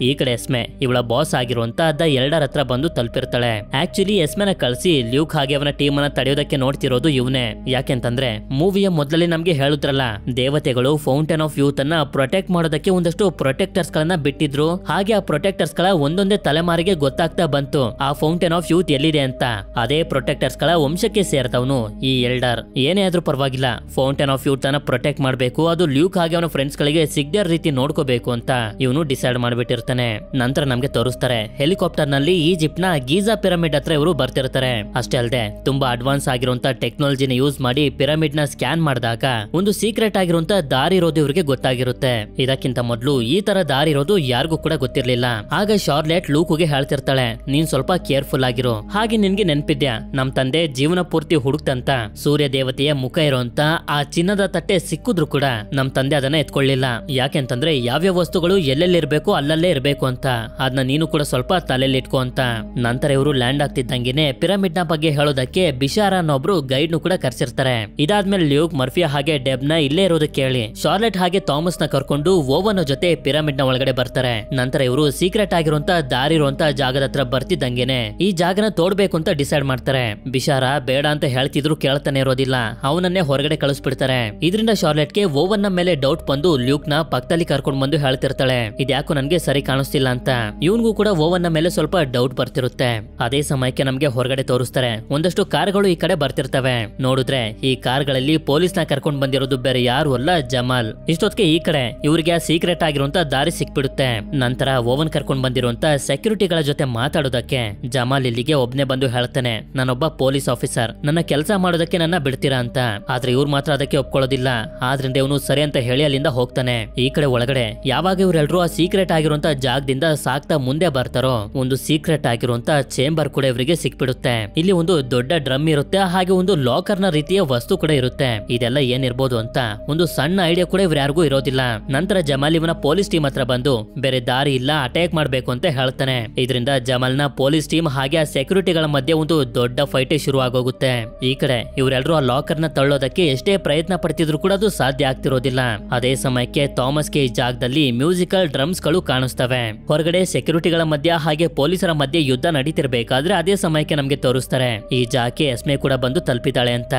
ಈ ಕಡೆ ಎಸ್ಮೆ ಇವಳ ಬಾಸ್ ಆಗಿರುವಂತ ದ ಎಲ್ಡರ್ ಹತ್ರ ಬಂದು ತಲುಪಿರ್ತಾಳೆ. ಆಕ್ಚುಲಿ ಎಸ್ಮೆನ ಕಳಿಸಿ ಲ್ಯೂಕ್ ಹಾಗೆ ಅವನ ಟೀಮ್ ಅನ್ನ ತಡೆಯೋದಕ್ಕೆ ನೋಡ್ತಿರೋದು ಇವನೇ. ಯಾಕೆಂತಂದ್ರೆ ಮೂವಿಯ ಮೊದಲೇ ನಮ್ಗೆ ಹೇಳುದ್ರಲ್ಲ, ದೇವತೆಗಳು ಫೌಂಟೇನ್ ಆಫ್ ಯೂತ್ ಅನ್ನ ಪ್ರೊಟೆಕ್ಟ್ ಮಾಡೋದಕ್ಕೆ ಒಂದಷ್ಟು ಪ್ರೊಟೆಕ್ಟರ್ಸ್ ಗಳನ್ನ ಬಿಟ್ಟಿದ್ರು. ಹಾಗೆ ಆ ಪ್ರೊಟೆಕ್ಟರ್ಸ್ ಗಳ ಒಂದೊಂದೇ ತಲೆಮಾರಿಗೆ ಗೊತ್ತಾಗ್ತಾ ಬಂತು ಆ ಫೌಂಟೇನ್ ಆಫ್ ಯೂತ್ ಎಲ್ಲಿದೆ ಅಂತ. ಅದೇ ಪ್ರೊಟೆಕ್ಟರ್ಸ್ ಗಳ ವಂಶಕ್ಕೆ ಸೇರ್ತವನು ಈ ಎಲ್ಡರ್. ಏನೇ ಆದ್ರೂ ಪರವಾಗಿಲ್ಲ, ಫೌಂಟೇನ್ ಆಫ್ ಯೂತ್ ಅನ್ನ ಪ್ರೊಟೆಕ್ಟ್ ಮಾಡ್ಬೇಕು, ಅದು ಲ್ಯೂಕ್ ಹಾಗೆ ಅವನ ಫ್ರೆಂಡ್ಸ್ ಗಳಿಗೆ ಸಿಗದೇ ರೀತಿ ನೋಡ್ಕೋಬೇಕು ಅಂತ ಇವನು ಡಿಸೈಡ್ ಮಾಡ್ಬಿಟ್ಟಿರ್ತಾನೆ. ನಂತರ ನಮ್ಗೆ ತೋರಿಸ್ತಾರೆ ಹೆಲಿಕಾಪ್ಟರ್ ನಲ್ಲಿ ಈಜಿಪ್ಟ್ ನ ಗೀಜಾ ಪಿರಮಿಡ್ ಹತ್ರ ಇವರು ಬರ್ತಿರ್ತಾರೆ. ಅಷ್ಟೇ ಅಲ್ಲದೆ ತುಂಬಾ ಅಡ್ವಾನ್ಸ್ ಆಗಿರುವಂತ ಟೆಕ್ನಾಲಜಿನ ಯೂಸ್ ಮಾಡಿ ಪಿರಮಿಡ್ ನ ಸ್ಕ್ಯಾನ್ ಮಾಡಿದಾಗ ಒಂದು ಸೀಕ್ರೆಟ್ ಆಗಿರುವಂತ ದಾರಿ ಇರೋದು ಇವ್ರಿಗೆ ಗೊತ್ತಾಗಿರುತ್ತೆ. ಇದಕ್ಕಿಂತ ಮೊದಲು ಈ ತರ ದಾರಿ ಇರೋದು ಯಾರಿಗೂ ಕೂಡ ಗೊತ್ತಿರ್ಲಿಲ್ಲ. ಆಗ ಶಾರ್ಲೆಟ್ ಲೂಕ್ಗೆ ಹೇಳ್ತಿರ್ತಾಳೆ, ನೀನ್ ಸ್ವಲ್ಪ ಕೇರ್ಫುಲ್ ಆಗಿರು. ಹಾಗೆ ನಿನ್ಗೆ ನೆನ್ಪಿದ್ಯಾ, ನಮ್ ತಂದೆ ಜೀವನ ಪೂರ್ತಿ ಹುಡುಕ್ತಂತ ಸೂರ್ಯ ದೇವತೆಯ ಮುಖ ಇರೋಂತ ಆ ಚಿನ್ನದ ತಟ್ಟೆ ಸಿಕ್ಕಿದ್ರು ಕೂಡ ನಮ್ ತಂದೆ ಅದನ್ನ ಎತ್ಕೊಳ್ಳಿಲ್ಲ. ಯಾಕೆಂತಂದ್ರೆ ಯಾವ್ಯಾವ ವಸ್ತುಗಳು ಎಲ್ಲೆಲ್ಲಿರ್ಬೇಕು ಅಲ್ಲಲ್ಲೇ ಇರ್ಬೇಕು ಅಂತ. ಅದನ್ನ ನೀನು ಕೂಡ ಸ್ವಲ್ಪ ತಲೆಯಲ್ಲಿ ಇಟ್ಕೋ ಅಂತ. ನಂತರ ಇವರು ಲ್ಯಾಂಡ್ ಆಗ್ತಿದ್ದಂಗೆನೆ ಪಿರಮಿಡ್ ನ ಬಗ್ಗೆ ಹೇಳೋದಕ್ಕೆ ಬಿಶಾರ ಅನ್ನೊಬ್ರು ಗೈಡ್ ನು ಕೂಡ ಕರ್ಸಿರ್ತಾರೆ. ಇದಾದ್ಮೇಲೆ ಲ್ಯೂಕ್ ಮರ್ಫಿಯಾ ಹಾಗೆ ಡೆಬ್ ನ ಇಲ್ಲೇ ಇರೋದಕ್ಕೆ ಕೇಳಿ ಶಾರ್ಲೆಟ್ ಹಾಗೆ ಥಾಮಸ್ ನ ಕರ್ಕೊಂಡು ಓವನ್ ಜೊತೆ ಪಿರಮಿಡ್ ನ ಒಳಗಡೆ ಬರ್ತಾರೆ. ನಂತರ ಇವರು ಸೀಕ್ರೆಟ್ ಆಗಿರುವಂತ ದಾರಿ ಇರುವಂತ ಜಾಗದ ಹತ್ರ ಬರ್ತಿದ್ದಂಗೆನೆ ಈ ಜಾಗನ ತೋಡ್ಬೇಕು ಅಂತ ಡಿಸೈಡ್ ಮಾಡ್ತಾರೆ. ಬಿಶಾರ ಬೇಡ ಅಂತ ಹೇಳ್ತಿದ್ರು ಕೇಳ್ತಾನೆ ಇರೋದಿಲ್ಲ, ಅವನನ್ನೇ ಹೊರಗಡೆ ಕಳಿಸ್ಬಿಡ್ತಾರೆ. ಇದರಿಂದ ಶಾರ್ಲೆಟ್ಗೆ ಓವನ್ ನ ಮೇಲೆ ಡೌಟ್ ಬಂದು ಲ್ಯೂಕ್ ನ ಪಕ್ಕದಲ್ಲಿ ಕರ್ಕೊಂಡು ಬಂದು ಹೇಳ್ತಿರ್ತಾಳೆ, ಇದ್ಯಾಕೋ ನನ್ಗೆ ಸರಿ ಕಾಣಿಸ್ತಿಲ್ಲ ಅಂತ. ಇವನ್ಗೂ ಕೂಡ ಓವನ್ ನ ಮೇಲೆ ಸ್ವಲ್ಪ ಡೌಟ್ ಬರ್ತಿರುತ್ತೆ. ಅದೇ ಸಮಯಕ್ಕೆ ನಮ್ಗೆ ಹೊರಗಡೆ ತೋರಿಸ್ತಾರೆ ಒಂದಷ್ಟು ಕಾರ್ಗಳು ಈ ಕಡೆ ಬರ್ತಿರ್ತವೆ. ನೋಡಿದ್ರೆ ಈ ಕಾರ್ಗಳಲ್ಲಿ ಪೊಲೀಸ್ ನ ಕರ್ಕೊಂಡು ಬಂದಿರೋದು ಬೇರೆ ಯಾರು ಅಲ್ಲ, ಜಮಾಲ್. ಇಷ್ಟೊತ್ತಿಗೆ ಈ ಕಡೆ ಇವ್ರಿಗೆ ಸೀಕ್ರೆಟ್ ಆಗಿರುವಂತ ದಾರಿ ಸಿಕ್ಬಿಡುತ್ತೆ. ನಂತರ ಓವನ್ ಕರ್ಕೊಂಡು ಬಂದಿರುವಂತ ಸೆಕ್ಯೂರಿಟಿಗಳ ಜೊತೆ ಮಾತಾಡೋದಕ್ಕೆ ಜಮಾಲ್ ಇಲ್ಲಿಗೆ ಒಬ್ನೇ ಬಂದು ಹೇಳ್ತಾನೆ, ನಾನೊಬ್ಬ ಪೊಲೀಸ್ ಆಫೀಸರ್, ನನ್ನ ಕೆಲಸ ಮಾಡೋದಕ್ಕೆ ನನ್ನ ಬಿಡ್ತೀರಾ ಅಂತ. ಆದ್ರೆ ಇವ್ರು ಮಾತ್ರ ಅದಕ್ಕೆ ಒಪ್ಕೊಳ್ಳೋದಿಲ್ಲ. ಆದ್ರಿಂದ ಇವನು ಸರಿ ಅಂತ ಹೇಳಿ ಅಲ್ಲಿಂದ ಹೋಗ್ತಾನೆ. ಈ ಕಡೆ ಒಳಗಡೆ ಯಾವಾಗ ಇವರೆಲ್ಲರೂ ಆ ಸೀಕ್ರೆಟ್ ಆಗಿರುವಂತ ಜಾಗದಿಂದ ಸಾಕ್ತಾ ಮುಂದೆ ಬರ್ತಾರೋ ಒಂದು ಸೀಕ್ರೆಟ್ ಆಗಿರುವಂತ ಚೇಂಬರ್ ಕೂಡ ಇವರಿಗೆ ಸಿಕ್ಬಿಡುತ್ತೆ. ಇಲ್ಲಿ ಒಂದು ದೊಡ್ಡ ಡ್ರಮ್ ಇರುತ್ತೆ, ಹಾಗೆ ಒಂದು ಲಾಕರ್ ನ ರೀತಿಯ ವಸ್ತು ಕೂಡ ಇರುತ್ತೆ. ಇದೆಲ್ಲ ಏನಿರ್ಬೋದು ಅಂತ ಒಂದು ಸಣ್ಣ ಐಡಿಯಾ ಕೂಡ ಇವ್ರು ಯಾರಿಗೂ ಇರೋದಿಲ್ಲ. ನಂತರ ಜಮಾಲ್ ಇವನ ಪೊಲೀಸ್ ಟೀಮ್ ಹತ್ರ ಬಂದು ಬೇರೆ ದಾರಿ ಇಲ್ಲ, ಅಟ್ಯಾಕ್ ಮಾಡ್ಬೇಕು ಅಂತ ಹೇಳ್ತಾನೆ. ಇದರಿಂದ ಜಮಾಲ್ ನ ಪೊಲೀಸ್ ಟೀಮ್ ಹಾಗೆ ಆ ಸೆಕ್ಯೂರಿಟಿಗಳ ಮಧ್ಯೆ ಒಂದು ದೊಡ್ಡ ಫೈಟೇ ಶುರು ಆಗೋಗುತ್ತೆ. ಈ ಕಡೆ ಇವರೆಲ್ಲರೂ ಆ ಲಾಕರ್ ನ ತಳ್ಳೋದಕ್ಕೆ ಎಷ್ಟೇ ಪ್ರಯತ್ನ ಪಡ್ತಿದ್ರು ಕೂಡ ಅದು ಸಾಧ್ಯ ಆಗ್ತಿರೋದಿಲ್ಲ. ಅದೇ ಸಮಯಕ್ಕೆ ಥಾಮಸ್ಗೆ ಈ ಜಾಗದಲ್ಲಿ ಮ್ಯೂಸಿಕಲ್ ಡ್ರಮ್ಸ್ ಗಳು ಕಾಣಿಸ್ತವೆ. ಹೊರಗಡೆ ಸೆಕ್ಯೂರಿಟಿಗಳ ಮಧ್ಯ ಹಾಗೆ ಪೊಲೀಸರ ಮಧ್ಯೆ ಯುದ್ಧ ನಡೀತಿರ್ಬೇಕಾದ್ರೆ ಅದೇ ಸಮಯಕ್ಕೆ ನಮ್ಗೆ ತೋರಿಸ್ತಾರೆ ಈ ಜಾಗಕ್ಕೆ ಎಸ್ಮೆ ಕೂಡ ಬಂದು ತಲುಪಿದ್ದಾಳೆ ಅಂತ.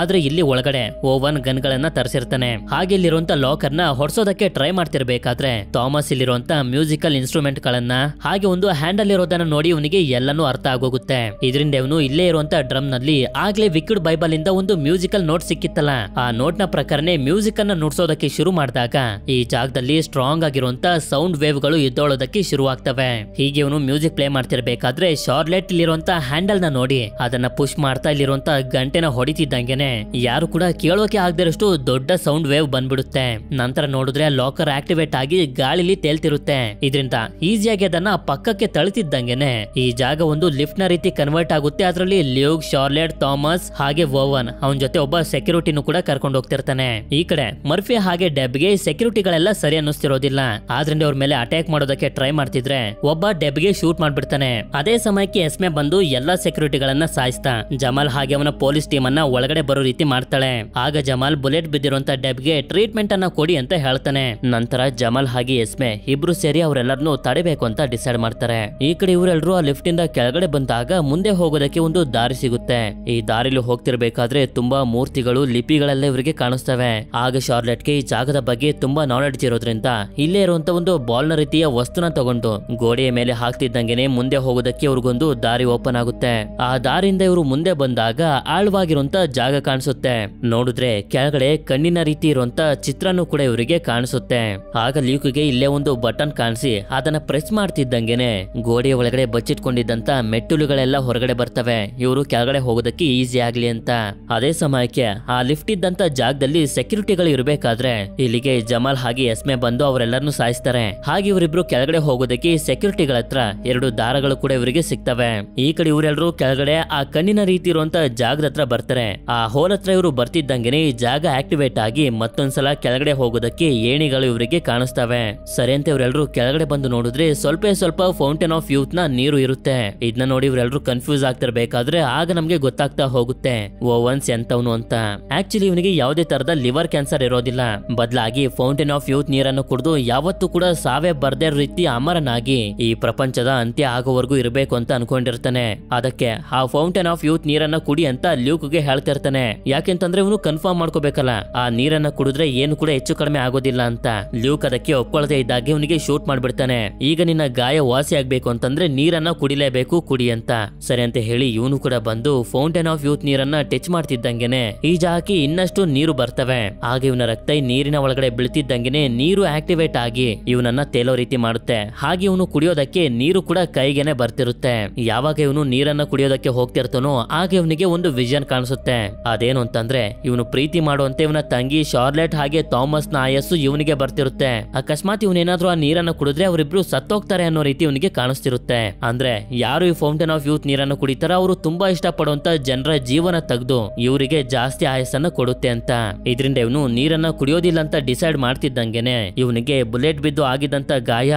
ಆದ್ರೆ ಇಲ್ಲಿ ಒಳಗಡೆ ಓವನ್ ಗನ್ ಗಳನ್ನ ತರಿಸಿರ್ತಾನೆ. ಹಾಗೆ ಇಲ್ಲಿರುವಂತ ಲಾಕರ್ ನ ಹೊಡ್ಸೋದಕ್ಕೆ ಟ್ರೈ ಮಾಡ್ತಿರ್ಬೇಕಾದ್ರೆ ಥಾಮಸ್ ಇಲ್ಲಿರುವಂತ ಮ್ಯೂಸಿಕಲ್ ಇನ್ಸ್ಟ್ರೂಮೆಂಟ್ ಗಳನ್ನ ಹಾಗೆ ಒಂದು ಹ್ಯಾಂಡಲ್ ಇರೋದನ್ನ ನೋಡಿ ಇವನಿಗೆ ಎಲ್ಲಾನು ಅರ್ಥ ಆಗೋಗುತ್ತೆ. ಇದರಿಂದ ಇವನು ಇಲ್ಲೇ ಇರುವಂತ ಡ್ರಮ್ ನಲ್ಲಿ ಆಗ್ಲೇ ವಿಕ್ಡ್ ಬೈಬಲ್ ಇಂದ ಒಂದು ಮ್ಯೂಸಿಕಲ್ ನೋಟ್ ಸಿಕ್ಕಿತ್ತಲ್ಲ, ಆ ನೋಟ್ ನ ಪ್ರಕಾರನೇ ಮ್ಯೂಸಿಕ್ ಅನ್ನ ನುಡ್ಸೋದಕ್ಕೆ ಶುರು ಮಾಡಿದಾಗ ಈ ಜಾಗದಲ್ಲಿ ಸ್ಟ್ರಾಂಗ್ ಆಗಿರುವಂತ ಸೌಂಡ್ ವೇವ್ ಗಳು ಎದ್ದೋಳೋದಕ್ಕೆ ಶುರುವಾಗ್ತವೆ. ಹೀಗೆ ಇವನು ಮ್ಯೂಸಿಕ್ ಪ್ಲೇ ಮಾಡ್ತಿರ್ಬೇಕಾದ್ರೆ ಶಾರ್ಲೆಟ್ ಇಲ್ಲಿರುವಂತ ಹ್ಯಾಂಡಲ್ ನ ನೋಡಿ ಅದನ್ನ ಪುಷ್ ಮಾಡ್ತಾ ಇಲ್ಲಿರುವಂತ ಗಂಟೆನ ಹೊಡಿತಿದ್ದಂಗೆನೆ ಯಾರು ಕೂಡ ಕೇಳೋಕೆ ಆಗದಿರಷ್ಟು ದೊಡ್ಡ ಸೌಂಡ್ ವೇವ್ ಬಂದ್ಬಿಡುತ್ತೆ. ನಂತರ ನೋಡಿದ್ರೆ ಲಾಕರ್ ಆಕ್ಟಿವೇಟ್ ಆಗಿ ಗಾಳಿಲಿ ತೇಲ್ತಿರುತ್ತೆ. ಇದರಿಂದ ಈಸಿಯಾಗಿ ಅದನ್ನ ಪಕ್ಕಕ್ಕೆ ತಳ್ತಿದ್ದಂಗೆನೆ ಈ ಜಾಗ ಒಂದು ಲಿಫ್ಟ್ ನ ರೀತಿ ಕನ್ವರ್ಟ್ ಆಗುತ್ತೆ. ಅದರಲ್ಲಿ ಲ್ಯೂಕ್, ಶಾರ್ಲೆಟ್, ಥಾಮಸ್ ಹಾಗೆ ಓವನ್ ಅವನ ಜೊತೆ ಒಬ್ಬ ಸೆಕ್ಯೂರಿಟಿನೂ ಕೂಡ ಕರ್ಕೊಂಡು ಹೋಗ್ತಿರ್ತಾನೆ. ಈ ಕಡೆ ಮರ್ಫಿ ಹಾಗೆ ಡೆಬ್ಗೆ ಸೆಕ್ಯೂರಿಟಿಗಳೆಲ್ಲ ಸರಿ ಅನ್ನಿಸ್ತಿರೋದಿಲ್ಲ. ಆದ್ರಿಂದ ಅವ್ರ ಮೇಲೆ ಅಟ್ಯಾಕ್ ಮಾಡೋದಕ್ಕೆ ಟ್ರೈ ಮಾಡ್ತಿದ್ರೆ ಒಬ್ಬ ಡೆಬ್ಗೆ ಶೂಟ್ ಮಾಡ್ಬಿಡ್ತಾನೆ. ಅದೇ ಸಮಯಕ್ಕೆ ಎಸ್ಮೆ ಬಂದು ಎಲ್ಲಾ ಸೆಕ್ಯೂರಿಟಿಗಳನ್ನ ಸಾಯಿಸ್ತಾ ಜಮಾಲ್ ಹಾಗೆ ಅವನ ಪೊಲೀಸ್ ಟೀಮ್ ಅನ್ನ ಒಳಗಡೆ ಬರೋ ರೀತಿ ಮಾಡ್ತಾಳೆ. ಆಗ ಜಮಾಲ್ ಬುಲೆಟ್ ಬಿದ್ದಿರುವಂತ ಡೆಬ್ಗೆ ಟ್ರೀಟ್ಮೆಂಟ್ ಅನ್ನ ಕೊಡಿ ಅಂತ ಹೇಳ್ತಾನೆ. ನಂತರ ಜಮಾಲ್ ಹಾಗೆ ಎಸ್ಮೆ ಇಬ್ರು ಸೇರಿ ಅವರೆಲ್ಲರನ್ನು ತಡೆಬೇಕು ಅಂತ ಡಿಸೈಡ್ ಮಾಡ್ತಾರೆ. ಈ ಕಡೆ ಇವರೆಲ್ಲರೂ ಆ ಲಿಫ್ಟ್ ಇಂದ ಕೆಳಗಡೆ ಬಂದಾಗ ಮುಂದೆ ಹೋಗೋದಕ್ಕೆ ಒಂದು ದಾರಿ ಸಿಗುತ್ತೆ. ಈ ದಾರಿಲಿ ಹೋಗ್ತಿರ್ಬೇಕಾದ್ರೆ ತುಂಬಾ ಮೂರ್ತಿಗಳು ಲಿಪಿಗಳೆಲ್ಲ ಇವರಿಗೆ ಕಾಣಿಸ್ತವೆ. ಆಗ ಶಾರ್ಲೆಟ್ಗೆ ಈ ಜಾಗದ ಬಗ್ಗೆ ತುಂಬಾ ನಾಲೆಡ್ಜ್ ಇರೋದ್ರಿಂದ ಇಲ್ಲೇ ಇರುವಂತ ಒಂದು ಬಾಲ್ ನ ರೀತಿಯ ವಸ್ತುನ ತಗೊಂಡು ಗೋಡೆಯ ಮೇಲೆ ಹಾಕ್ತಿದ್ದಂಗೆನೆ ಮುಂದೆ ಹೋಗೋದಕ್ಕೆ ಇವ್ರಿಗೊಂದು ದಾರಿ ಓಪನ್ ಆಗುತ್ತೆ. ಆ ದಾರಿಯಿಂದ ಇವರು ಮುಂದೆ ಬಂದಾಗ ಆಳವಾಗಿರುವಂತ ಜಾಗ ಕಾಣಿಸುತ್ತೆ. ನೋಡಿದ್ರೆ ಕೆಳಗಡೆ ಕಣ್ಣಿನ ರೀತಿ ಇರುವಂತ ಚಿತ್ರನೂ ಕೂಡ ಇವರಿಗೆ ಕಾಣಿಸುತ್ತೆ. ಆಗ ಲ್ಯೂಕ್ಗೆ ಇಲ್ಲೇ ಒಂದು ಬಟನ್ ಕಾಣಿಸಿ ಅದನ್ನ ಪ್ರೆಸ್ ಮಾಡ್ತಿದ್ದಂಗೆನೆ ಗೋಡೆಯ ಒಳಗಡೆ ಬಚ್ಚಿಟ್ಕೊಂಡಿದ್ದಂತ ಮೆಟ್ಟಲುಗಳೆಲ್ಲ ಹೊರಗಡೆ ಬರ್ತವೆ. ಇವರು ಕೆಳಗಡೆ ಹೋಗೋದಕ್ಕೆ ಈಸಿ ಆಗ್ಲಿ ಅಂತ. ಅದೇ ಸಮಯಕ್ಕೆ ಆ ಲಿಫ್ಟ್ ಇದ್ದಂತ ಜಾಗದಲ್ಲಿ ಸೆಕ್ಯೂರಿಟಿಗಳು ಇರಬೇಕಾದ್ರೆ ಇಲ್ಲಿಗೆ ಜಮಾಲ್ ಹಾಗೆ ಎಸ್ಮೆ ಬಂದು ಅವರೆಲ್ಲರನ್ನು ಸಾಯಿಸ್ತಾರೆ. ಹಾಗೆ ಇವರಿಬ್ರು ಕೆಳಗಡೆ ಹೋಗೋದಕ್ಕೆ ಸೆಕ್ಯೂರಿಟಿಗಳ ಹತ್ರ 2 ದಾರಗಳು ಕೂಡ ಇವರಿಗೆ ಸಿಗ್ತವೆ. ಈ ಕಡೆ ಇವರೆಲ್ಲರೂ ಕೆಳಗಡೆ ಆ ಕಣ್ಣಿನ ರೀತಿ ಇರುವಂತ ಜಾಗದ ಹತ್ರ ಬರ್ತಾರೆ. ಆ ಹೋಲ್ ಹತ್ರ ಇವರು ಬರ್ತಿದ್ದಂಗೆನೆ ಈ ಜಾಗ ಆಕ್ಟಿವೇಟ್ ಆಗಿ ಮತ್ತೊಂದ್ಸಲ ಕೆಳಗಡೆ ಹೋಗೋದಕ್ಕೆ ಏಣಿಗಳು ಇವರಿಗೆ ಕಾಣಿಸ್ತವೆ. ಸರಿ ಅಂತ ಇವರೆಲ್ಲರೂ ಕೆಳಗಡೆ ಬಂದು ನೋಡಿದ್ರೆ ಸ್ವಲ್ಪ ಫೌಂಟೇನ್ ಆಫ್ ಯೂತ್ ನ ನೀರು ಇರುತ್ತೆ. ಇದನ್ನ ನೋಡಿ ಇವರೆಲ್ಲರೂ ಕನ್ಫ್ಯೂಸ್ ಆಗ್ತಿರ್ಬೇಕಾದ್ರೆ ಆಗ ನಮ್ಗೆ ಗೊತ್ತಾಗ್ತಾ ಹೋಗುತ್ತೆ ಓವನ್ಸ್ ಎಂತವನು ಅಂತ. ಆಕ್ಚುಲಿ ಇವನಿಗೆ ಯಾವುದೇ ತರದ ಲಿವರ್ ಕ್ಯಾನ್ಸರ್ ಇರೋದಿಲ್ಲ. ಬದಲಾಗಿ ಫೌಂಟೇನ್ ಆಫ್ ಯೂತ್ ನೀರನ್ನು ಕುಡಿದು ಯಾವತ್ತೂ ಕೂಡ ಸಾವೇ ಬರ್ದೇ ರೀತಿ ಅಮರನಾಗಿ ಈ ಪ್ರಪಂಚದ ಅಂತ್ಯ ಆಗೋವರೆಗೂ ಇರಬೇಕು ಅಂತ ಅನ್ಕೊಂಡಿರ್ತಾನೆ. ಅದಕ್ಕೆ ಆ ಫೌಂಟೇನ್ ಆಫ್ ಯೂತ್ ನೀರನ್ನ ಕುಡಿ ಅಂತ ಲ್ಯೂಕ್ಗೆ ಹೇಳ್ತಿರ್ತಾನೆ. ಯಾಕೆಂತಂದ್ರೆ ಇವನು ಕನ್ಫರ್ಮ್ ಮಾಡ್ಕೋಬೇಕಲ್ಲ, ಆ ನೀರನ್ನ ಕುಡಿದ್ರೆ ಏನು ಕೂಡ ಹೆಚ್ಚು ಕಡಿಮೆ ಆಗೋದಿಲ್ಲ ಅಂತ. ಲ್ಯೂಕ್ ಅದಕ್ಕೆ ಒಪ್ಕೊಳ್ಳದೆ ಇದ್ದಾಗೆ ಇವನಿಗೆ ಶೂಟ್ ಮಾಡ್ಬಿಡ್ತಾನೆ. ಈಗ ನಿನ್ನ ಗಾಯ ವಾಸಿ ಆಗ್ಬೇಕು ಅಂತಂದ್ರೆ ನೀರನ್ನ ಕುಡಿಲೇಬೇಕು, ಕುಡಿ ಅಂತ. ಸರಿ ಅಂತ ಹೇಳಿ ಇವನು ಕೂಡ ಬಂದು ಫೌಂಟೇನ್ ಆಫ್ ಯೂತ್ ನೀರನ್ನ ಟಚ್ ಮಾಡ್ತಿದ್ದಂಗೆನೆ ಈ ಜಾಗಕ್ಕೆ ಇನ್ನಷ್ಟು ನೀರು ಬರ್ತವೆ. ಆಗ ಇವನ ರಕ್ತ ನೀರಿನ ಒಳಗಡೆ ಬೀಳ್ತಿದ್ದಂಗೆನೆ ನೀರು ಆಕ್ಟಿವೇಟ್ ಆಗಿ ಇವನನ್ನ ತೇಲೋ ರೀತಿ ಮಾಡುತ್ತೆ. ಹಾಗೆ ಇವನು ಕುಡಿಯೋದಕ್ಕೆ ನೀರು ಕೂಡ ಕೈಗೆನೆ ಬರ್ತಿರುತ್ತೆ. ಯಾವಾಗ ಇವನು ನೀರನ್ನ ಕುಡಿಯೋದಕ್ಕೆ ಹೋಗ್ತಿರ್ತಾನೋ ಆಗ ಇವನಿಗೆ ಒಂದು ವಿಷನ್ ಕಾಣಿಸುತ್ತೆ. ಅದೇನು ಅಂತಂದ್ರೆ ಇವನು ಪ್ರೀತಿ ಮಾಡುವಂತೆ ಇವನ ತಂಗಿ ಶಾರ್ಲೆಟ್ ಹಾಗೆ ಥಾಮಸ್ ನ ಆಯಸ್ಸು ಇವನಿಗೆ ಬರ್ತಿರುತ್ತೆ. ಅಕಸ್ಮಾತ್ ಇವನೇನಾದ್ರೂ ಆ ನೀರನ್ನ ಕುಡಿದ್ರೆ ಅವರಿಬ್ರು ಸತ್ತೋಗ್ತಾರೆ ಅನ್ನೋ ರೀತಿ ಇವನಿಗೆ ಕಾಣಿಸ್ತಿರುತ್ತೆ. ಅಂದ್ರೆ ಯಾರು ಈ ಫೌಂಟೇನ್ ಆಫ್ ಯೂತ್ ನೀರನ್ನು ಕುಡಿತಾರ ಅವರು ತುಂಬಾ ಇಷ್ಟಪಡುವಂತ ಜನರ ಜೀವನ ತೆಗೆದು ಇವರಿಗೆ ಜಾಸ್ತಿ ಆಯಸ್ಸನ್ನ ಕೊಡುತ್ತೆ ಅಂತ. ಇದರಿಂದ ಇವನು ನೀರನ್ನ ಕುಡಿಯೋದಿಲ್ಲ ಅಂತ ಡಿಸೈಡ್ ಮಾಡ್ತಿದ್ದಂಗೆನೆ ಇವನಿಗೆ ಬುಲೆಟ್ ಬಿದ್ದು ಆಗಿದ್ದಂತ ಗಾಯ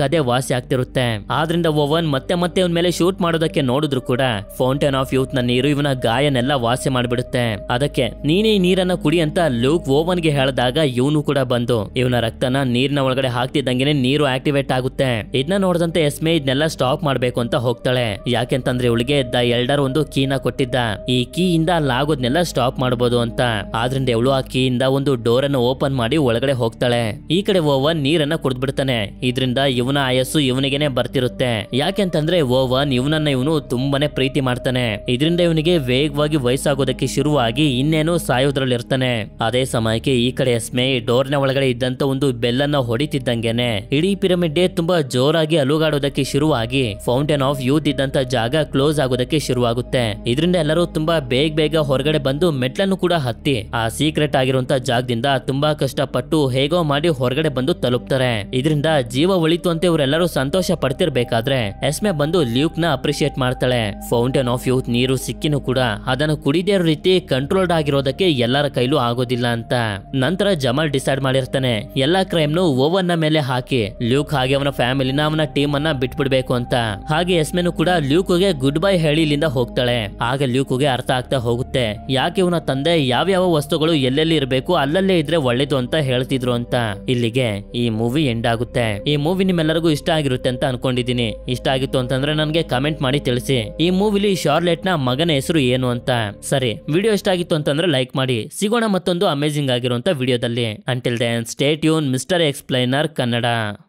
ಅದೇ ವಾಸಿ ಆಗ್ತಿರುತ್ತೆ. ಆದ್ರಿಂದ ಓವನ್ ಮತ್ತೆ ಇವನ್ ಮೇಲೆ ಶೂಟ್ ಮಾಡೋದಕ್ಕೆ ನೋಡಿದ್ರು ಕೂಡ ಫೌಂಟೇನ್ ಆಫ್ ಯೂತ್ ನ ನೀರು ಇವನ ಗಾಯನೆಲ್ಲ ವಾಸಿ ಮಾಡ್ಬಿಡುತ್ತೆ. ಅದಕ್ಕೆ ನೀನೇ ಈ ನೀರನ್ನ ಕುಡಿ ಅಂತ ಲೂಕ್ ಓವನ್ ಗೆ ಹೇಳಿದಾಗ ಇವನು ಕೂಡ ಬಂದು ಇವನ ರಕ್ತನ ನೀರಿನ ಒಳಗಡೆ ಹಾಕ್ತಿದ್ದಂಗೆನೆ ನೀರು ಆಕ್ಟಿವೇಟ್ ಆಗುತ್ತೆ. ಇದನ್ನ ನೋಡಿದಂತೆ ಎಸ್ಮೆ ಇದನ್ನೆಲ್ಲ ಸ್ಟಾಪ್ ಮಾಡ್ಬೇಕು ಅಂತ ಹೋಗ್ತಾಳೆ. ಯಾಕೆಂತಂದ್ರೆ ಇವಳಿಗೆ ದ ಎಲ್ಡರ್ ಒಂದು ಕೀನ ಕೊಟ್ಟಿದ್ದ. ಈ ಕೀ ಇಂದ ಅಲ್ಲಾಗೋದ್ನೆಲ್ಲ ಸ್ಟಾಪ್ ಮಾಡಬಹುದು ಅಂತ. ಆದ್ರಿಂದ ಇವಳು ಆ ಕೀ ಇಂದ ಒಂದು ಡೋರ್ ಅನ್ನು ಓಪನ್ ಮಾಡಿ ಒಳಗಡೆ ಹೋಗ್ತಾಳೆ. ಈ ಕಡೆ ಓವನ್ ನೀರನ್ನ ಕುಡಿದ್ಬಿಡ್ತಾನೆ. ಇದರಿಂದ ಇವನ ಆಯಸ್ಸು ಇವನಿಗೆನೆ ಬರ್ತಿರುತ್ತೆ. ಯಾಕೆಂತಂದ್ರೆ ಓವನ್ ಇವನು ತುಂಬಾನೇ ಪ್ರೀತಿ ಮಾಡ್ತಾನೆ. ಇದರಿಂದ ಇವನಿಗೆ ವೇಗವಾಗಿ ವಯಸ್ಸಾಗೋದಕ್ಕೆ ಶುರುವಾಗಿ ಇನ್ನೇನು ಸಾಯೋದ್ರಲ್ಲಿ ಇರ್ತಾನೆ. ಅದೇ ಸಮಯಕ್ಕೆ ಈ ಕಡೆ ಎಸ್ಮೆ ಡೋರ್ನ ಒಳಗಡೆ ಇದ್ದಂತ ಒಂದು ಬೆಲ್ಲನ್ನ ಹೊಡಿತಿದ್ದಂಗೆನೆ ಇಡೀ ಪಿರಮಿಡ್ ತುಂಬಾ ಜೋರಾಗಿ ಅಲುಗಾಡೋದಕ್ಕೆ ಶುರುವಾಗಿ ಫೌಂಟೇನ್ ಆಫ್ ಯೂತ್ ಇದ್ದಂತ ಜಾಗ ಕ್ಲೋಸ್ ಆಗೋದಕ್ಕೆ ಶುರುವಾಗುತ್ತೆ. ಇದರಿಂದ ಎಲ್ಲರೂ ತುಂಬಾ ಬೇಗ ಹೊರಗಡೆ ಬಂದು ಮೆಟ್ಲನ್ನು ಕೂಡ ಹತ್ತಿ ಆ ಸೀಕ್ರೆಟ್ ಆಗಿರುವಂತ ಜಾಗದಿಂದ ತುಂಬಾ ಕಷ್ಟಪಟ್ಟು ಹೇಗೋ ಮಾಡಿ ಹೊರಗಡೆ ಬಂದು ತಲುಪ್ತಾರೆ. ಇದರಿಂದ ಜೀವ ಉಳಿತು ಅಂತ ಇವರೆಲ್ಲರೂ ಸಂತೋಷ ಪಡ್ತಿರ್ಬೇಕಾದ್ರೆ ಎಸ್ಮೆ ಬಂದು ಲ್ಯೂಕ್ ನ ಅಪ್ರಿಶಿಯೇಟ್ ಮಾಡ್ತಾಳೆ. ಫೌಂಟೇನ್ ಆಫ್ ಯೂತ್ ನೀರು ಸಿಕ್ಕಿನೂ ಕೂಡ ಅದನ್ನು ಕುಡಿದೇ ಇರೋ ರೀತಿ ಕಂಟ್ರೋಲ್ಡ್ ಆಗಿರೋದಕ್ಕೆ ಎಲ್ಲರ ಕೈಲೂ ಆಗೋದಿಲ್ಲ ಅಂತ. ನಂತರ ಜಮಾಲ್ ಡಿಸೈಡ್ ಮಾಡಿರ್ತಾನೆ ಎಲ್ಲಾ ಕ್ರೈಮ್ ನು ಓವನ್ ನ ಮೇಲೆ ಹಾಕಿ ಲ್ಯೂಕ್ ಹಾಗೆ ಅವನ ಫ್ಯಾಮಿಲಿನ ಅವನ ಟೀಮ್ ಅನ್ನ ಬಿಟ್ಬಿಡ್ಬೇಕು ಅಂತ. ಹಾಗೆ ಎಸ್ಮೆನು ಕೂಡ ಲ್ಯೂಕ್ಗೆ ಗುಡ್ ಬೈ ಹೇಳಿ ಇಲ್ಲಿಂದ ಹೋಗ್ತಾಳೆ. ಆಗ ಲ್ಯೂಕ್ಗೆ ಅರ್ಥ ಆಗ್ತಾ ಹೋಗುತ್ತೆ ಯಾಕೆ ಇವನ ತಂದೆ ಯಾವ್ಯಾವ ವಸ್ತುಗಳು ಎಲ್ಲೆಲ್ಲಿ ಇರಬೇಕು ಅಲ್ಲಲ್ಲೇ ಇದ್ರೆ ಒಳ್ಳೇದು ಅಂತ ಹೇಳ್ತಿದ್ರು ಅಂತ. ಇಲ್ಲಿಗೆ ಈ ಮೂವಿ ಎಂಡ್ ಆಗುತ್ತೆ. ಈ ಮೂವಿ ನಿಮ್ಮೆಲ್ಲರಿಗೂ ಇಷ್ಟ ಆಗಿರುತ್ತೆ ಅಂತ ಅನ್ಕೊಂಡಿದೀನಿ. ಇಷ್ಟ ಆಗಿತ್ತು ಅಂತಂದ್ರೆ ನನಗೆ ಕಮೆಂಟ್ ಮಾಡಿ ತಿಳಿಸಿ. ಈ ಮೂವಿಲಿ ಶಾರ್ಲೆಟ್ ನ ಮಗನ ಹೆಸರು ಏನು ಅಂತ. ಸರಿ, ವಿಡಿಯೋ ಇಷ್ಟ ಆಗಿತ್ತು ಅಂತಂದ್ರೆ ಲೈಕ್ ಮಾಡಿ. ಸಿಗೋಣ ಮತ್ತೊಂದು ಅಮೇಜಿಂಗ್ ಆಗಿರುವಂತ ವಿಡಿಯೋದಲ್ಲಿ. Until then stay tune mister explainer Kannada.